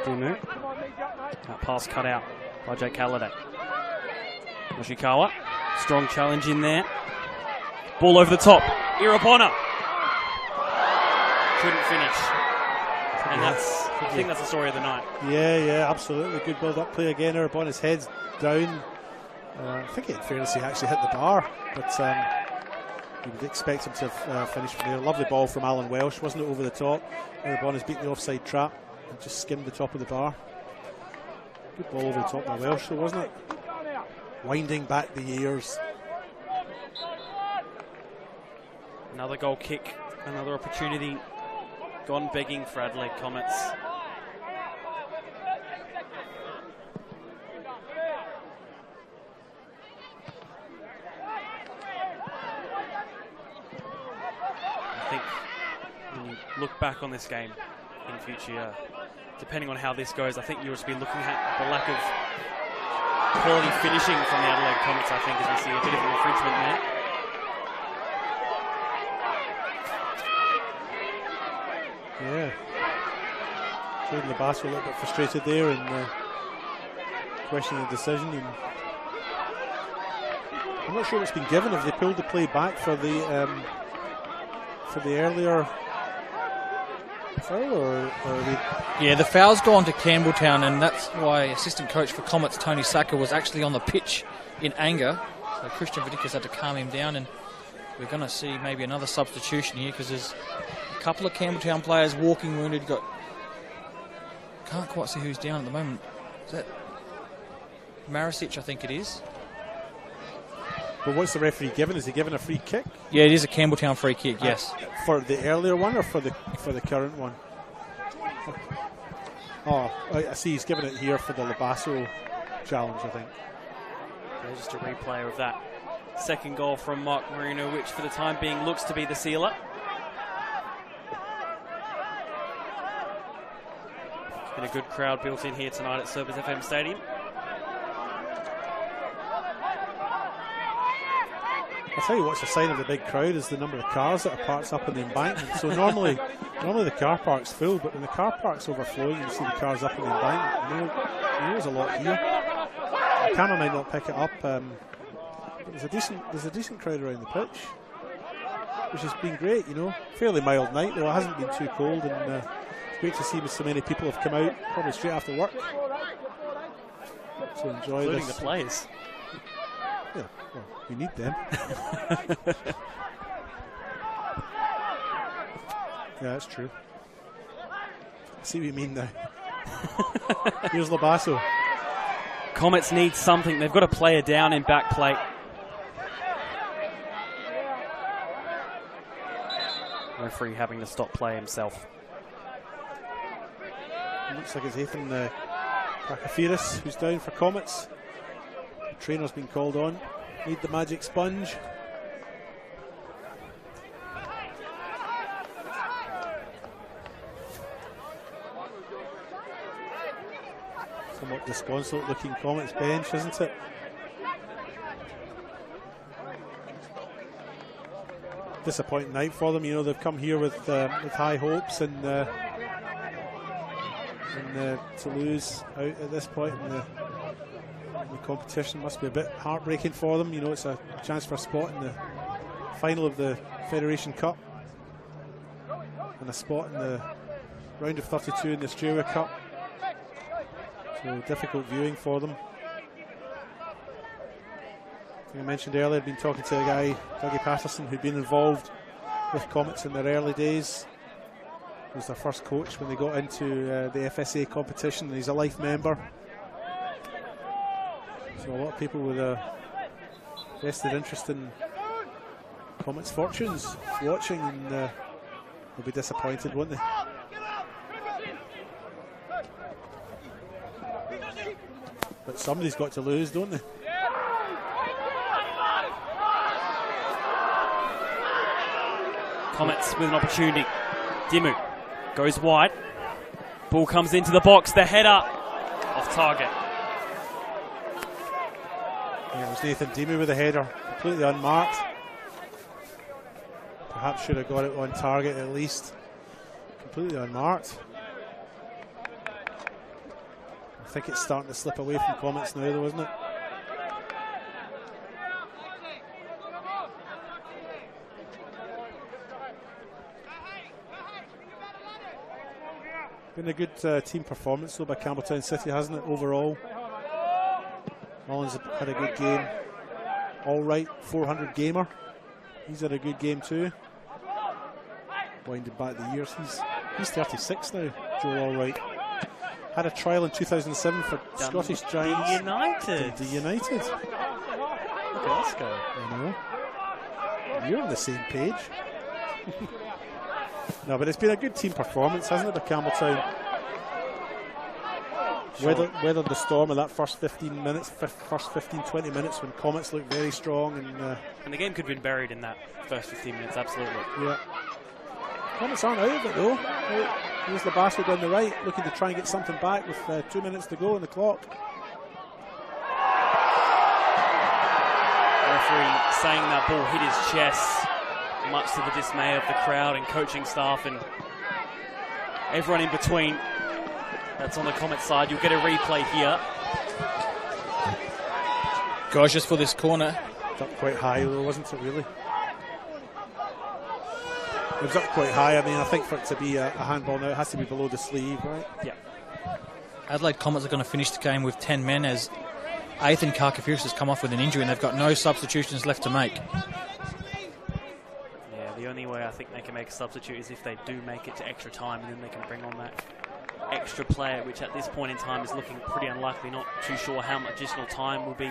Dimu. That pass cut out by Jake Halliday. Yoshikawa. Strong challenge in there. Ball over the top. Irabona. couldn't finish. And I think that's the story of the night. Yeah, absolutely. Good build-up play again. Arabona's head's down. I think in fairness he actually hit the bar, but you would expect him to have finished from there. Lovely ball from Alan Welsh, wasn't it, over the top? Arabona's beat the offside trap and just skimmed the top of the bar. Good ball over the top by Welsh, though, wasn't it? Winding back the years. Another goal kick, another opportunity gone begging for Adelaide Comets. I think when you look back on this game in future, depending on how this goes, I think you'll just be looking at the lack of quality finishing from the Adelaide Comets, I think, as we see a bit of an infringement there. Yeah. Jordan Labasso a little bit frustrated there and questioning the decision. And I'm not sure what's been given. Have they pulled the play back for the earlier foul, or are they? Yeah, the foul's gone to Campbelltown, and that's why assistant coach for Comets Tony Saka was actually on the pitch in anger. So Christian Vidikas had to calm him down, and we're going to see maybe another substitution here because there's a couple of Campbelltown players walking wounded. Can't quite see who's down at the moment. Is that Marisic? I think it is. But what's the referee given? Is he given a free kick? Yeah, it is a Campbelltown free kick. Yes. For the earlier one or for the current one? Oh, I see. He's given it here for the Labasso challenge, I think. Yeah, just a replay of that second goal from Mark Marino, which for the time being looks to be the sealer. There's been a good crowd built in here tonight at Service FM Stadium. I'll tell you what's a sign of the big crowd is the number of cars that are parked up in the embankment. So normally the car park's full, but when the car park's overflowing, you see the cars up in the embankment. You know there's a lot here. The camera might not pick it up. But there's a decent crowd around the pitch, which has been great. You know, fairly mild night though. It hasn't been too cold, and it's great to see so many people have come out, probably straight after work, to enjoy including this. The players. Yeah, well, we need them. Yeah, that's true. I see what you mean now. Here's Labasso. Comets need something. They've got a player down in back plate. Referee having to stop play himself. It looks like it's Ethan Kakafiris who's down for Comets. The trainer's been called on. Need the magic sponge. Somewhat disconsolate looking Comets bench, isn't it? Disappointing night for them. You know, they've come here with high hopes, and to lose out at this point in the competition must be a bit heartbreaking for them. You know, it's a chance for a spot in the final of the Federation Cup and a spot in the round of 32 in the Australia Cup. So difficult viewing for them. I think I mentioned earlier, I'd been talking to a guy, Dougie Patterson, who'd been involved with Comets in their early days. He was their first coach when they got into the FSA competition, and he's a life member. So a lot of people with a vested interest in Comets' fortunes watching, and will be disappointed, won't they? But somebody's got to lose, don't they? Comets with an opportunity. Dimu goes wide. Ball comes into the box. The header off target. Yeah, it was Nathan Dimu with a header, completely unmarked. Perhaps should have got it on target at least. Completely unmarked. I think it's starting to slip away from Comets now though, isn't it? Been a good team performance though by Campbelltown City, hasn't it, overall? Mullins had a good game. All right, 400 gamer. He's had a good game too. Winding back the years. He's 36 now, Joel Allwright. Had a trial in 2007 for Scottish Giants. United. The United. Look at us go. I know. You're on the same page. No, but it's been a good team performance, hasn't it, by Campbelltown? Sure. Weathered the storm of that first 15 minutes, first 15, 20 minutes when Comets looked very strong. And the game could have been buried in that first 15 minutes, absolutely. Yeah. Comets aren't out of it though. Here's the bastard on the right, looking to try and get something back with 2 minutes to go on the clock. Referee saying that ball hit his chest, much to the dismay of the crowd and coaching staff and everyone in between. That's on the Comets side. You'll get a replay here. Guys, just for this corner. It's up quite high though, wasn't it really? It was up quite high. I mean, I think for it to be a handball now, it has to be below the sleeve, right? Yeah. Adelaide Comets are going to finish the game with 10 men as Ethan Karkafiris has come off with an injury and they've got no substitutions left to make. Yeah, the only way I think they can make a substitute is if they do make it to extra time, and then they can bring on that extra player, which at this point in time is looking pretty unlikely. Not too sure how much additional time will be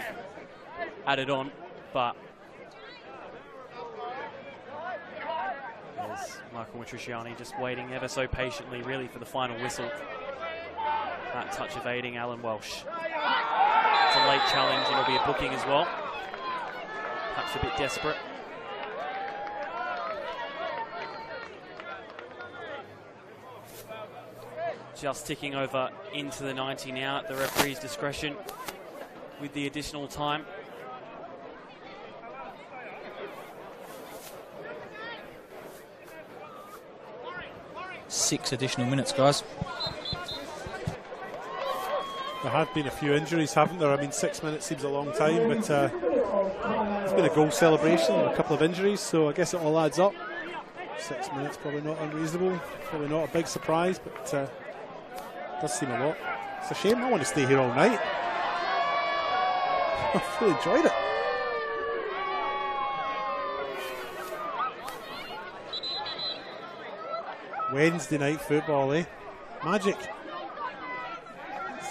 added on, but there's Michael Matriciani just waiting ever so patiently really for the final whistle. That touch evading Alan Welsh. It's a late challenge and it'll be a booking as well. Perhaps a bit desperate. Just ticking over into the 90 now at the referee's discretion with the additional time. Six additional minutes, guys. There have been a few injuries, haven't there? I mean, 6 minutes seems a long time, but there's been a goal celebration and a couple of injuries, so I guess it all adds up. 6 minutes, probably not unreasonable, probably not a big surprise, but does seem a lot. It's a shame. I want to stay here all night. I've really enjoyed it. Wednesday night football, eh? Magic.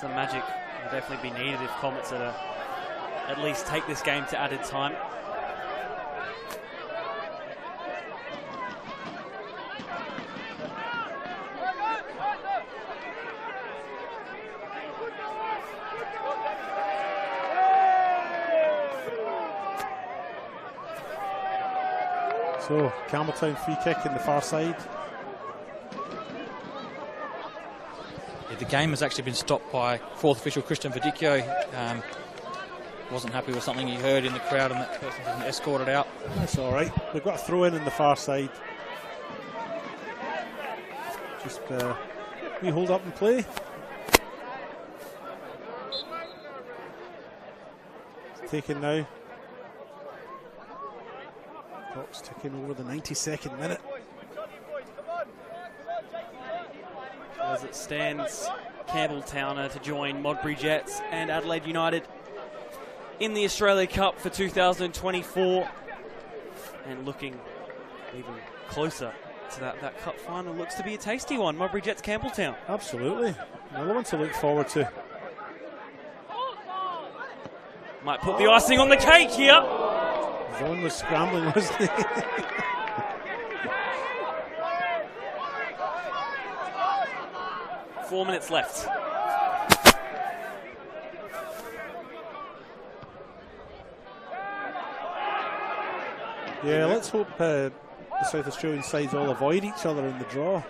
Some magic will definitely be needed if Comets are to at least take this game to added time. So, Campbelltown free kick in the far side. The game has actually been stopped by fourth official Christian Verdicchio. Wasn't happy with something he heard in the crowd and that person didn't escort it out. That's all right. They've got a throw in the far side. Just we hold up and play. It's taken now. Clock's ticking over the 92nd minute. As it stands, Campbelltown to join Modbury Jets and Adelaide United in the Australia Cup for 2024. And looking even closer to that cup final. Looks to be a tasty one. Modbury Jets, Campbelltown. Absolutely. Another one to look forward to. Might put the icing on the cake here. Vaughan was scrambling, wasn't he? Four minutes left. Yeah, let's hope the South Australian sides all avoid each other in the draw.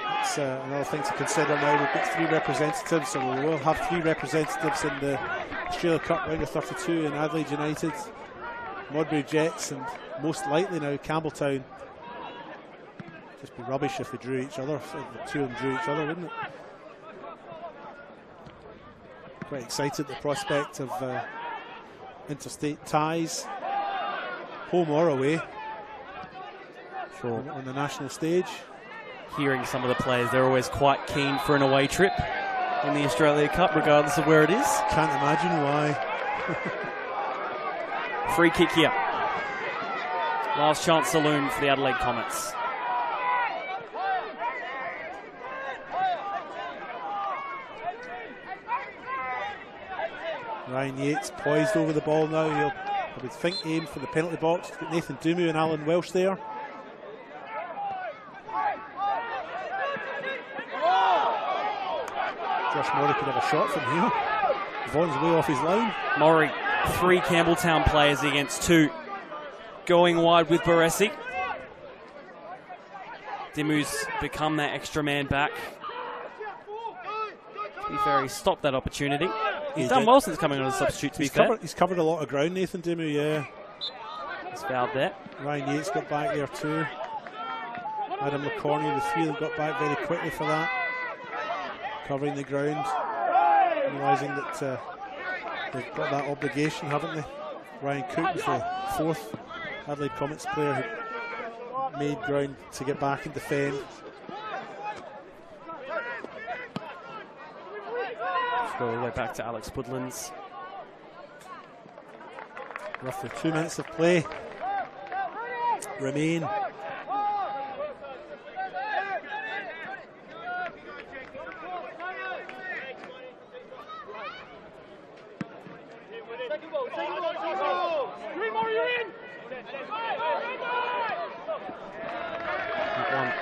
That's another thing to consider now. We've got three representatives, so we will have three representatives in the Australia Cup round of 32 in Adelaide United, Modbury Jets, and most likely now Campbelltown. Just be rubbish if they drew each other, if the two of them drew each other, wouldn't it? Quite excited at the prospect of interstate ties, home or away, on the national stage. hearing some of the players, they're always quite keen for an away trip in the Australia Cup, regardless of where it is. Can't imagine why. Free kick here. Last chance saloon for the Adelaide Comets. Ryan Yates poised over the ball now. He'll, I would think, aim for the penalty box. He's got Nathan Dumu and Alan Welsh there. Josh Murray could have a shot from here. Vaughan's way off his line. Murray, 3 Campbelltown players against 2. Going wide with Baresi. Dimu's become that extra man back. To be fair, he stopped that opportunity. He's done well since coming on as a substitute, to be fair. He's covered a lot of ground, Nathan Dimu, yeah. He's fouled there. Ryan Yates got back there too. Adam McCorney, the 3 of them got back very quickly for that. Covering the ground. Realising that they've got that obligation, haven't they? Ryan Cook was the 4th Adelaide Comets player who made ground to get back and defend. Go all the way back to Alex Woodlands. Roughly 2 minutes of play remain. That one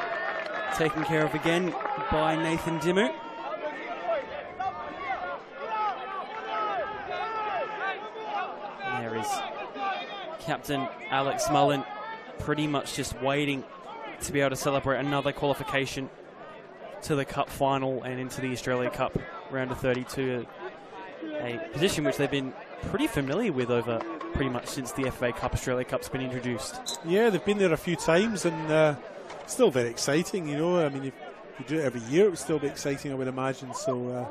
taken care of again by Nathan Dimu. There is Captain Alex Mullen pretty much just waiting to be able to celebrate another qualification to the Cup final and into the Australia Cup round of 32, a position which they've been pretty familiar with over pretty much since the FA Cup, Australia Cup's been introduced. Yeah, they've been there a few times and still very exciting, you know. I mean, if you do it every year, it would still be exciting, I would imagine. So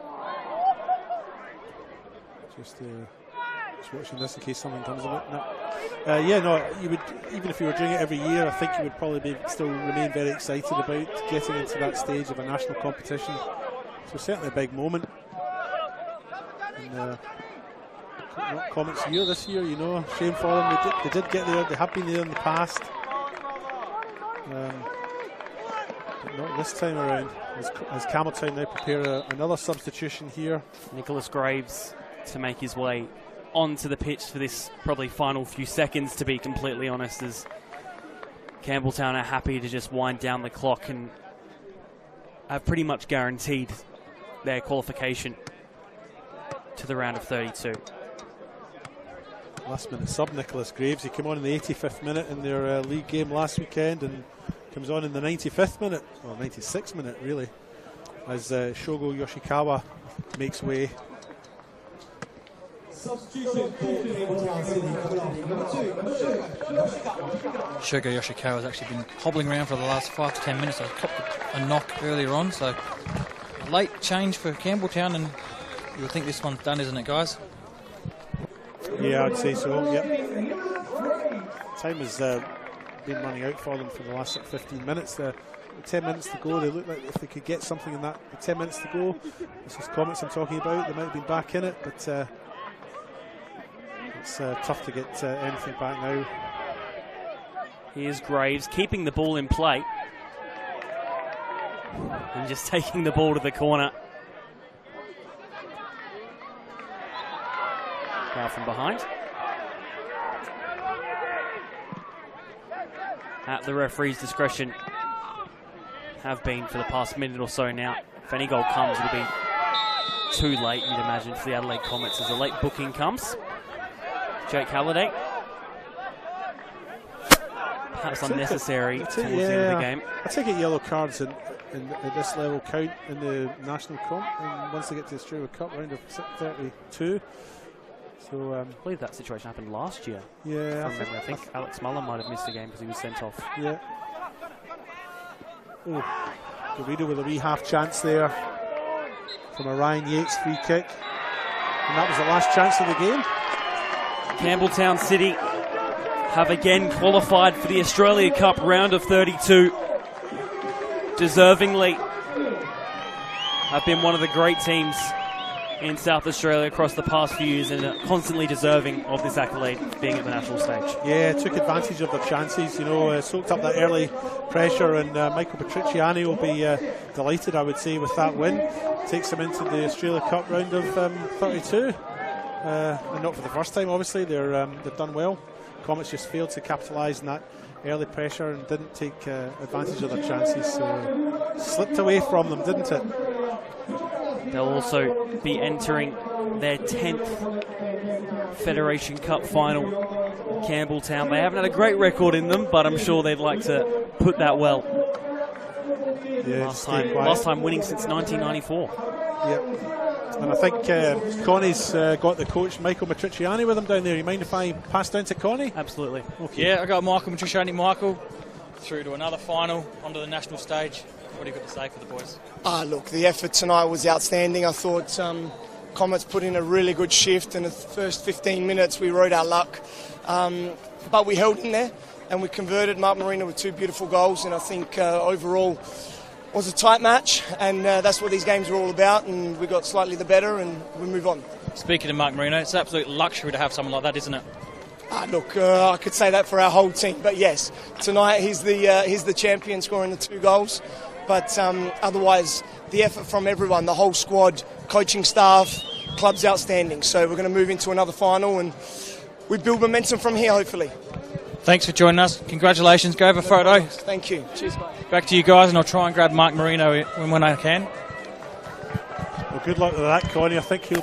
just watching this in case something comes of it. No. You would, even if you were doing it every year, I think you would probably still remain very excited about getting into that stage of a national competition. So certainly a big moment. And Comets year this year, you know, shame for them. They did get there. They have been there in the past, but not this time around. As Campbelltown now prepare another substitution here. Nicholas Graves to make his way onto the pitch for this probably final few seconds, to be completely honest, as Campbelltown are happy to just wind down the clock and have pretty much guaranteed their qualification to the round of 32. Last minute sub Nicholas Graves. He came on in the 85th minute in their league game last weekend and comes on in the 95th minute, or 96th minute really, as Shogo Yoshikawa makes way. Shogo Yoshikawa has actually been hobbling around for the last 5 to 10 minutes. I copped a knock earlier on, so a late change for Campbelltown, and you would think this one's done, isn't it, guys? Yeah, I'd say so, yep. Time has been running out for them for the last 15 minutes. 10 minutes to go, they look like if they could get something in that 10 minutes to go. This is Comets I'm talking about, they might have been back in it, but it's tough to get anything back now. Here's Graves keeping the ball in play and just taking the ball to the corner. Foul from behind. At the referee's discretion, have been for the past minute or so now. If any goal comes, it'll be too late, you'd imagine, for the Adelaide Comets as a late booking comes. Jake Halliday. Perhaps unnecessary towards the end of the game. I take it yellow cards at this level count in the national comp, and once they get to the Australia Cup round of 32. So I believe that situation happened last year. Yeah, I think Alex Mullen might have missed a game because he was sent off. Yeah. Oh, Garrido with a wee half chance there from a Ryan Yates free kick, and that was the last chance of the game. Campbelltown City have again qualified for the Australia Cup round of 32. deservingly have been one of the great teams in South Australia across the past few years and are constantly deserving of this accolade being at the national stage. Yeah, took advantage of their chances, soaked up that early pressure, and Michael Patriciani will be delighted, I would say, with that win. Takes them into the Australia Cup round of 32. And not for the first time, obviously. They've done well. Comets just failed to capitalise on that early pressure and didn't take advantage of their chances. So slipped away from them, didn't it? They'll also be entering their 10th Federation Cup final. Campbelltown. They haven't had a great record in them, but I'm sure they'd like to put that well. Yeah, last time winning since 1994. Yep. And I think Connie's got the coach Michael Matriciani with him down there. You mind if I pass down to Connie? Absolutely. Okay. Yeah, I got Michael Matriciani. Michael, through to another final, onto the national stage. What do you got to say for the boys? Look, the effort tonight was outstanding. I thought Comets put in a really good shift. In the first 15 minutes, we rode our luck. But we held in there and we converted. Mark Marino with 2 beautiful goals. And I think overall was a tight match. And that's what these games are all about. And we got slightly the better and we move on. Speaking of Mark Marino, it's an absolute luxury to have someone like that, isn't it? Look, I could say that for our whole team. But yes, tonight he's the champion, scoring the 2 goals. But otherwise, the effort from everyone, the whole squad, coaching staff, club's outstanding. So we're going to move into another final and we build momentum from here, hopefully. Thanks for joining us. Congratulations. Go have a photo. Thank you. Cheers, mate. Back to you guys, and I'll try and grab Mark Marino when I can. Well, good luck with that, Connie. I think he'll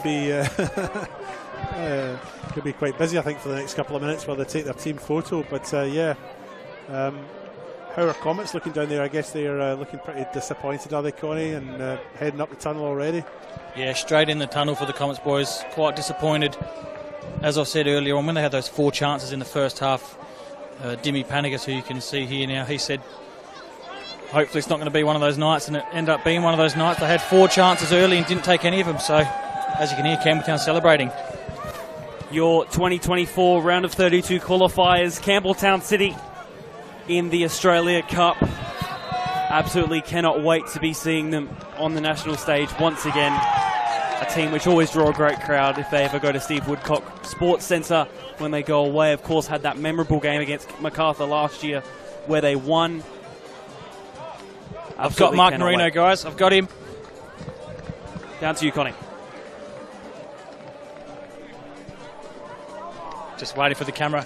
be quite busy, I think, for the next couple of minutes while they take their team photo. But how are Comets looking down there? I guess they're looking pretty disappointed, are they, Connie, and heading up the tunnel already? Yeah, straight in the tunnel for the Comets boys. Quite disappointed. As I said earlier on, when they had those 4 chances in the first half, Dimmy Panagas, who you can see here now, he said hopefully it's not going to be one of those nights, and it ended up being one of those nights. They had 4 chances early and didn't take any of them. So, as you can hear, Campbelltown celebrating. Your 2024 round of 32 qualifiers, Campbelltown City in the Australia Cup. Absolutely cannot wait to be seeing them on the national stage once again. A team which always draw a great crowd if they ever go to Steve Woodcock Sports Centre when they go away. Of course, had that memorable game against MacArthur last year where they won. I've got Mark Marino, guys. I've got him. Down to you, Connie. Just waiting for the camera.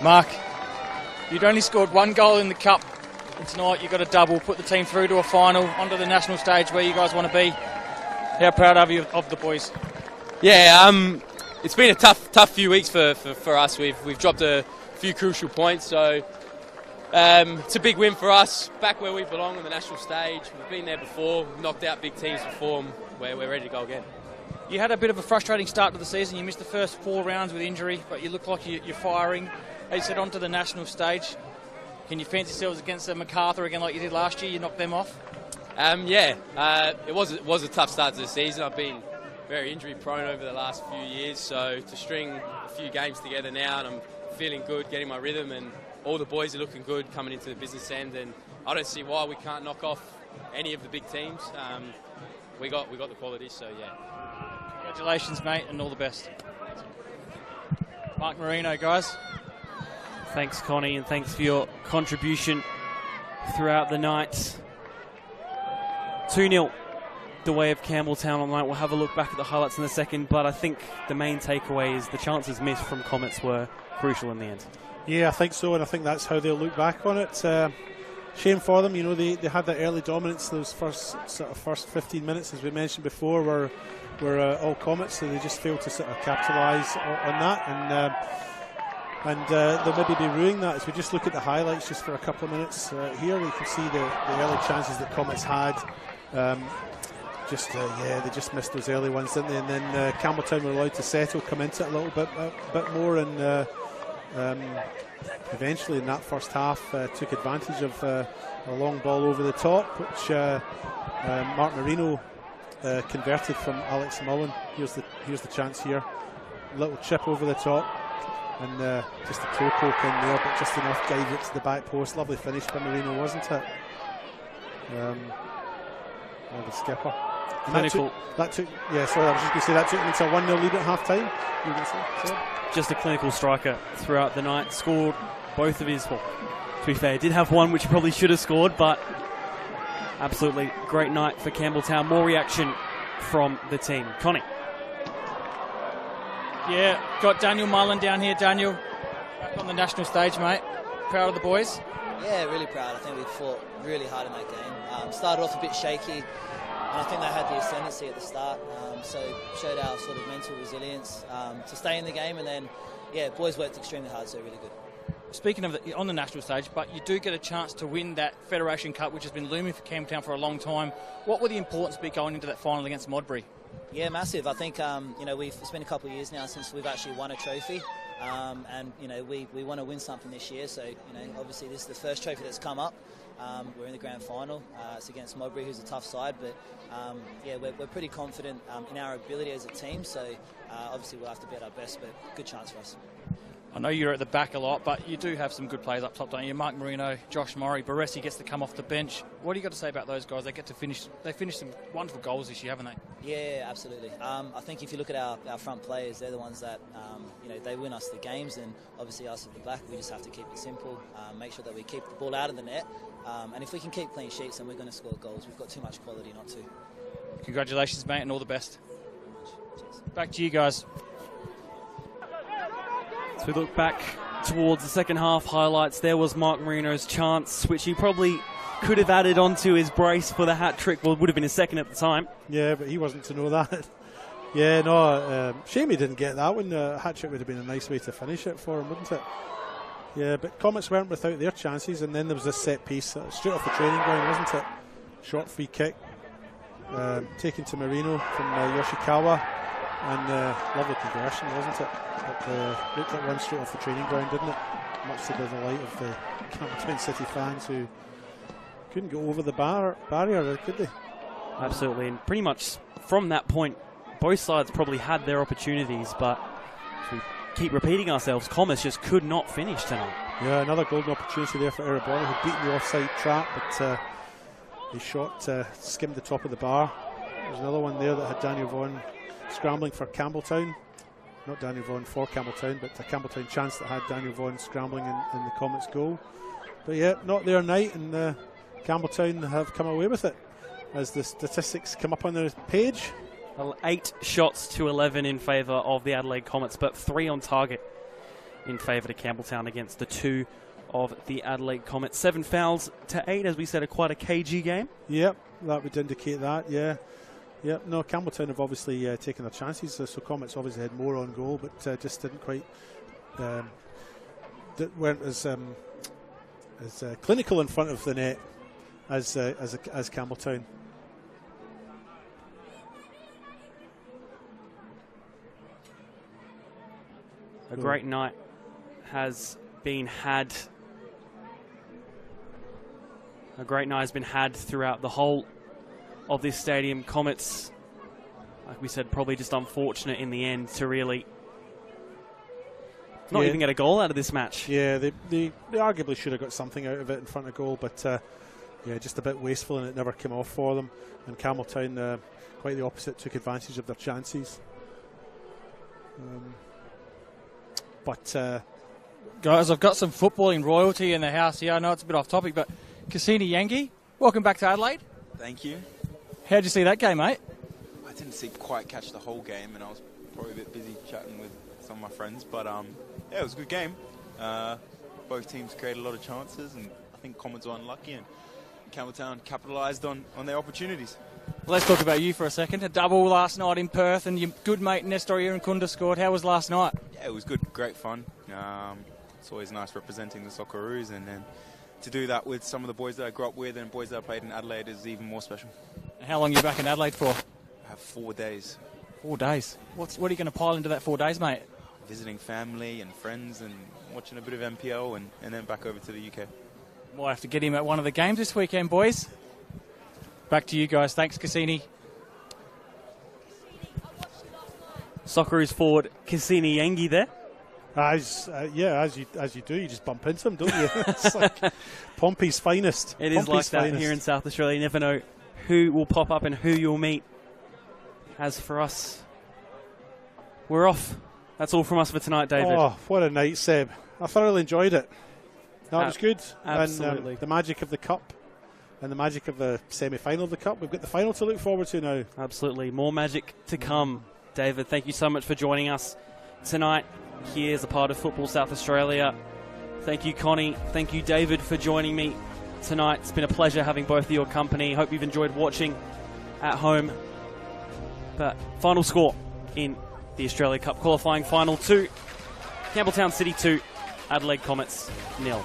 Mark, you'd only scored 1 goal in the Cup, and tonight you got a double, put the team through to a final, onto the national stage where you guys want to be. How proud are you of the boys? Yeah, it's been a tough few weeks for us. We've dropped a few crucial points, so it's a big win for us. Back where we belong on the national stage. We've been there before, we've knocked out big teams before, and we're ready to go again. You had a bit of a frustrating start to the season. You missed the first 4 rounds with injury, but you look like you're firing. As you said, onto the national stage. Can you fancy yourselves against MacArthur again like you did last year? You knocked them off? It was a tough start to the season. I've been very injury prone over the last few years, so to string a few games together now, and I'm feeling good, getting my rhythm, and all the boys are looking good coming into the business end, and I don't see why we can't knock off any of the big teams. We got the quality, so yeah. Congratulations, mate, and all the best. Mark Marino, guys. Thanks, Connie, and thanks for your contribution throughout the night. 2-0 the way of Campbelltown on the night. We'll have a look back at the highlights in a second, but I think the main takeaway is the chances missed from Comets were crucial in the end. Yeah, I think so, and I think that's how they'll look back on it. Shame for them, they had that early dominance. Those first 15 minutes, as we mentioned before, were all Comets, so they just failed to sort of capitalise on that, and they'll maybe be ruining that. As we just look at the highlights just for a couple of minutes here, you can see the early chances that Comets had. They just missed those early ones, didn't they? And then Campbelltown were allowed to settle, come into it a little bit more, and eventually in that first half took advantage of a long ball over the top, which Mark Marino converted from Alex Mullen. Here's the chance here. Little chip over the top, and just a toe poke in there, but just enough guide it to the back post. Lovely finish by Marino, wasn't it? The skipper. And Clinical. That took. Yeah, sorry, I was just going to say that took them to a 1-0 lead at half time. Just a clinical striker throughout the night. Scored both of his. Well, to be fair, did have one which he probably should have scored, but absolutely great night for Campbelltown. More reaction from the team. Connie. Yeah, got Daniel Mullen down here. Daniel, back on the national stage, mate. Proud of the boys? Yeah, really proud. I think we fought really hard in that game. Started off a bit shaky, and I think they had the ascendancy at the start, so showed our sort of mental resilience to stay in the game, and then, yeah, boys worked extremely hard, so really good. Speaking of on the national stage, but you do get a chance to win that Federation Cup, which has been looming for Campbelltown for a long time. What would the importance be going into that final against Modbury? Yeah, massive. I think, it's been a couple of years now since we've actually won a trophy. And we want to win something this year, so obviously this is the first trophy that's come up. We're in the grand final. It's against Modbury, who's a tough side, but we're pretty confident in our ability as a team, so obviously we'll have to be at our best, but good chance for us. I know you're at the back a lot, but you do have some good players up top, don't you? Mark Marino, Josh Murray, Baresi gets to come off the bench. What do you got to say about those guys? They finished some wonderful goals this year, haven't they? Yeah, absolutely. I think if you look at our front players, they're the ones that they win us the games, and obviously us at the back, we just have to keep it simple, make sure that we keep the ball out of the net, and if we can keep clean sheets, then we're going to score goals. We've got too much quality not to. Congratulations, mate, and all the best. Cheers. Back to you guys. So we look back towards the second half highlights. There was Mark Marino's chance, which he probably could have added onto his brace for the hat-trick. Well, it would have been his second at the time. Yeah, but he wasn't to know that. Yeah, no, shame he didn't get that one. Hat-trick would have been a nice way to finish it for him, wouldn't it? Yeah, but Comets weren't without their chances, and then there was this set piece straight off the training ground, wasn't it? Short free kick taken to Marino from Yoshikawa, and lovely conversion, wasn't it? Looked like one straight off the training ground, didn't it? Much to the delight of the Campbelltown City fans who couldn't go over the barrier, could they? Absolutely, and pretty much from that point, both sides probably had their opportunities, but we keep repeating ourselves, Comets just could not finish tonight. Yeah, another golden opportunity there for Erebor, who beat the offside trap, but his shot skimmed the top of the bar. There's another one there that had Daniel Vaughan scrambling for Campbelltown. Not Daniel Vaughan for Campbelltown, but a Campbelltown chance that had Daniel Vaughan scrambling in the Comets goal. But yeah, not their night, and Campbelltown have come away with it as the statistics come up on their page. Well, 8 shots to 11 in favour of the Adelaide Comets, but 3 on target in favour to Campbelltown against the 2 of the Adelaide Comets. 7 fouls to 8, as we said, quite a cagey game. Yep, that would indicate that, yeah. Yep, no, Campbelltown have obviously taken their chances, so Comets obviously had more on goal, but just didn't quite, weren't as clinical in front of the net as Campbelltown. A great night has been had. A great night has been had throughout the whole of this stadium. Comets, like we said, probably just unfortunate in the end to really not even get a goal out of this match. Yeah, they arguably should have got something out of it in front of goal, but yeah, just a bit wasteful, and it never came off for them. And Campbelltown, quite the opposite, took advantage of their chances. Guys, I've got some footballing royalty in the house here. I know it's a bit off topic, but Cassini Yangi, welcome back to Adelaide. Thank you. How'd you see that game, mate? I didn't quite catch the whole game, and I was probably a bit busy chatting with some of my friends, but yeah, it was a good game. Both teams created a lot of chances, and I think Comets were unlucky, and Campbelltown capitalised on their opportunities. Well, let's talk about you for a second. A double last night in Perth, and your good mate Nestor Irankunda scored. How was last night? Yeah, it was good. Great fun. It's always nice representing the Socceroos, and then to do that with some of the boys that I grew up with and boys that I played in Adelaide is even more special. How long are you back in Adelaide for? I have 4 days. 4 days? What are you going to pile into that 4 days, mate? Visiting family and friends and watching a bit of MPL and then back over to the UK. We'll have to get him at one of the games this weekend, boys. Back to you guys. Thanks, Cassini. Socceroos forward Cassini Yangi there. As you do, you just bump into them, don't you? It's like Pompey's finest. It is like that here in South Australia. You never know who will pop up and who you'll meet. As for us, we're off. That's all from us for tonight, David. Oh, what a night, Seb. I thoroughly enjoyed it. That was good. Absolutely. And the magic of the Cup and the magic of the semi-final of the Cup. We've got the final to look forward to now. Absolutely. More magic to come. David, thank you so much for joining us tonight here as a part of Football South Australia. Thank you, Connie. Thank you, David, for joining me tonight. It's been a pleasure having both of your company. Hope you've enjoyed watching at home. But final score in the Australia Cup qualifying final 2. Campbelltown City 2, Adelaide Comets 0.